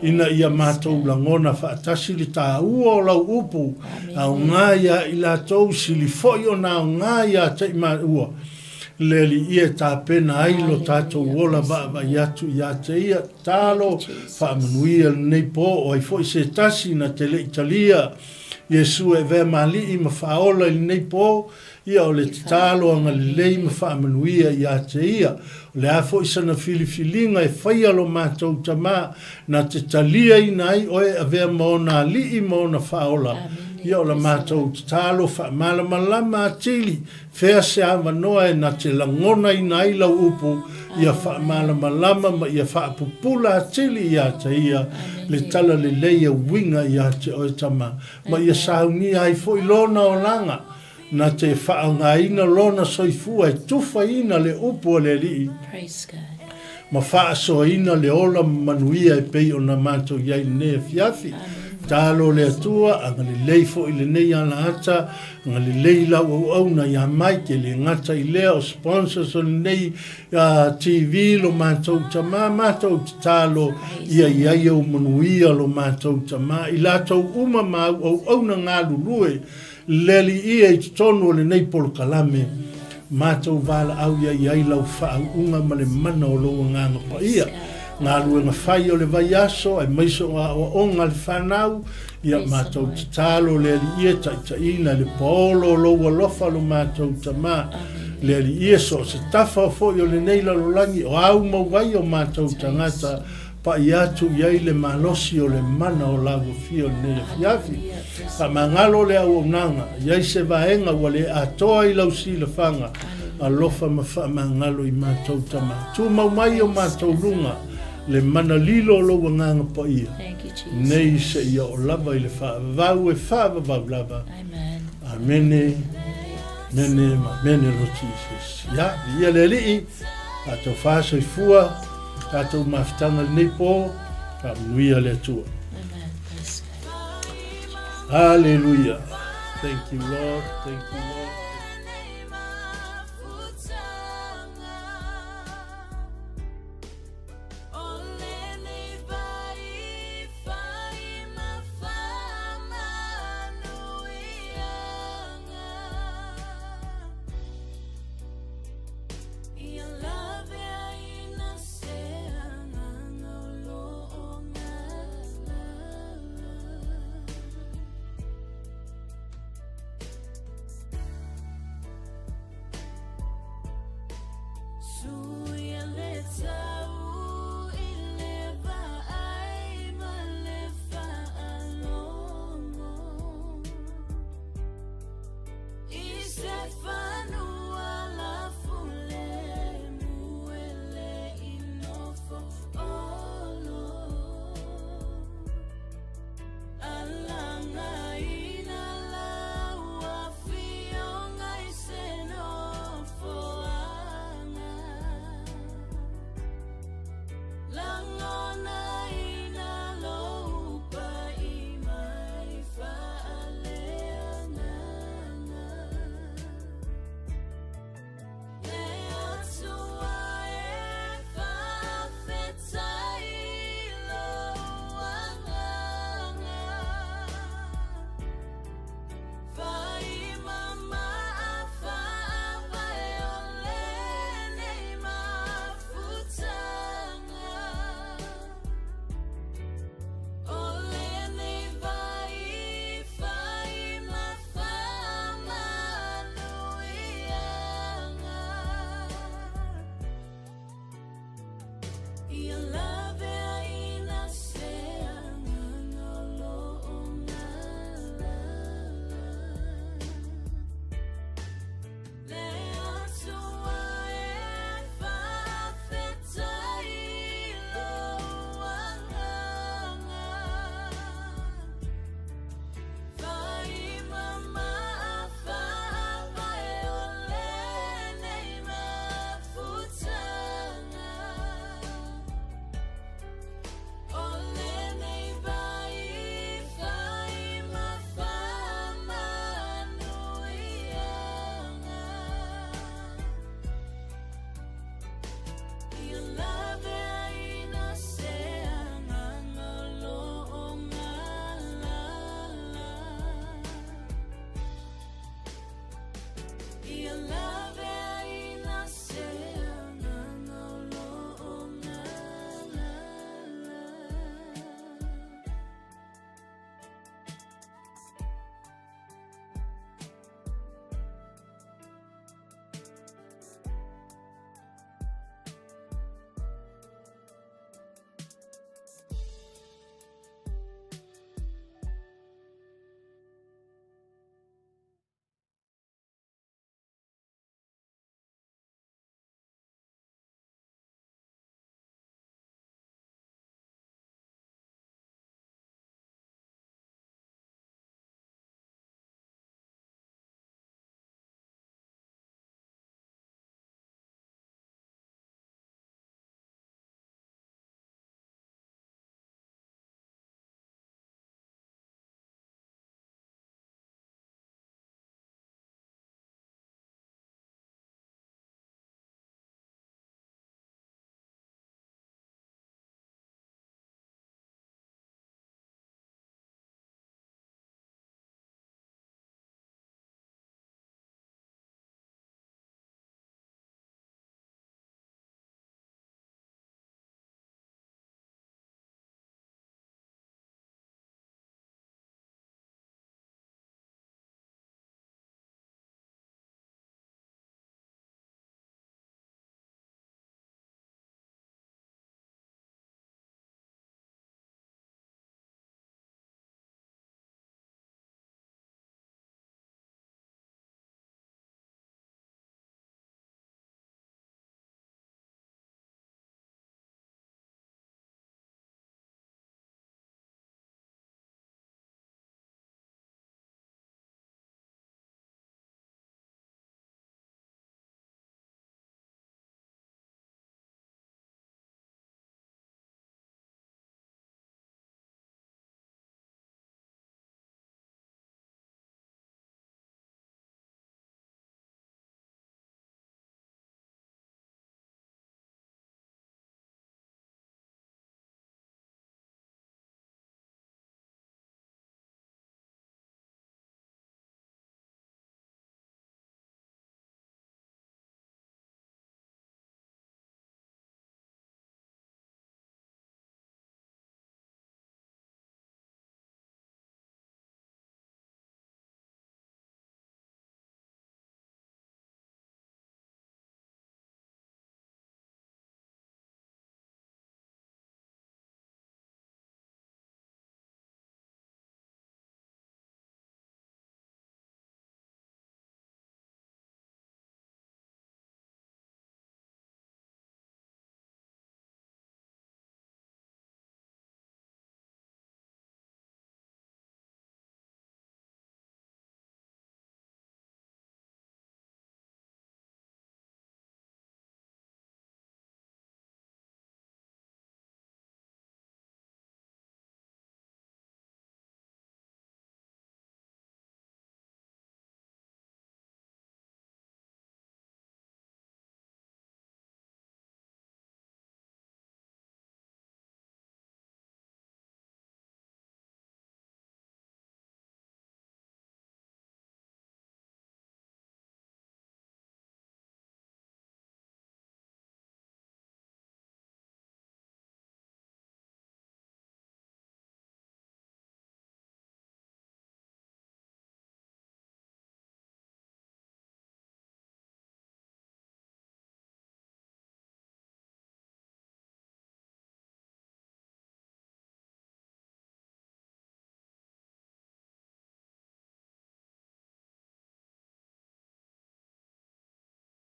ina ia mātou langona whaatasi li tā ua o lau upu au ngāia I la tau sili foi o nā ngāia te ima ua le li ia tā pena ailo tātou wola va iatu ia te ia tālo whaamanuia nei po o ai foi se tasi na te le Italia Yesu e vea mali ma whaola I nei po ia o le tālo anga le lei ma whaamanuia ia te ia le a foi sana filifilinga e whaia lo mātou tama na te talia I nai oe a vea maona li maona whaola ia o la mātou tālo whaamalamalama atili Fea se awanoa e na te langona I nai lau upu ia whaamalamalama ma ia whaapupula atili ia te ia le tala le leia winga ia te oe tama ma ia saungi ai foi lona o langa na te whaangaina lona soifua e tufa ina le upu o le li ma whaasoina le ola manuia e pei o na mātou iai nea fiafi Tālo le atua, anga le leifo I le nei ana ata, anga le leila au na ia mai ke le ngata I lea o sponsors o le nei TV lo mātou tama, mātou tālo ia iai au manuia lo mātou tama, I lātou uma mau au na ngā lulue, leli ia I tonu o le nei polokalame, mātou vala au ia iai lau whaau unga ma le mana o lo nganga pa ia. Ngā luenga whai o le vai aso, ai maiso o onga le whanau, ia mātou tālo le ali ia taitaina, le paolo lo walofa lo mātou tama, le ali ia so se tafa o fo o le neila lo langi, o au mawai o mātou tangata, pa I atu iai le malosi o le mana o lago fio le neila fiafi. Pa mangalo le au o nanga, iai se vaenga wale atoa I lau si le whanga, a lofa ma wha mangalo I mātou tama. Tu mau mai o mātou lunga, le mana lilo lo nganga pa ia. Nei se ia o lava I le whaavau e whaavau lava. Amene. Mene ma mene lo Jesus. Ya, ia le lii, tātou whāso I fua, tātou mawhitanga nei po, ka muia le tua. Hallelujah. Thank you, Lord. Thank you, Lord.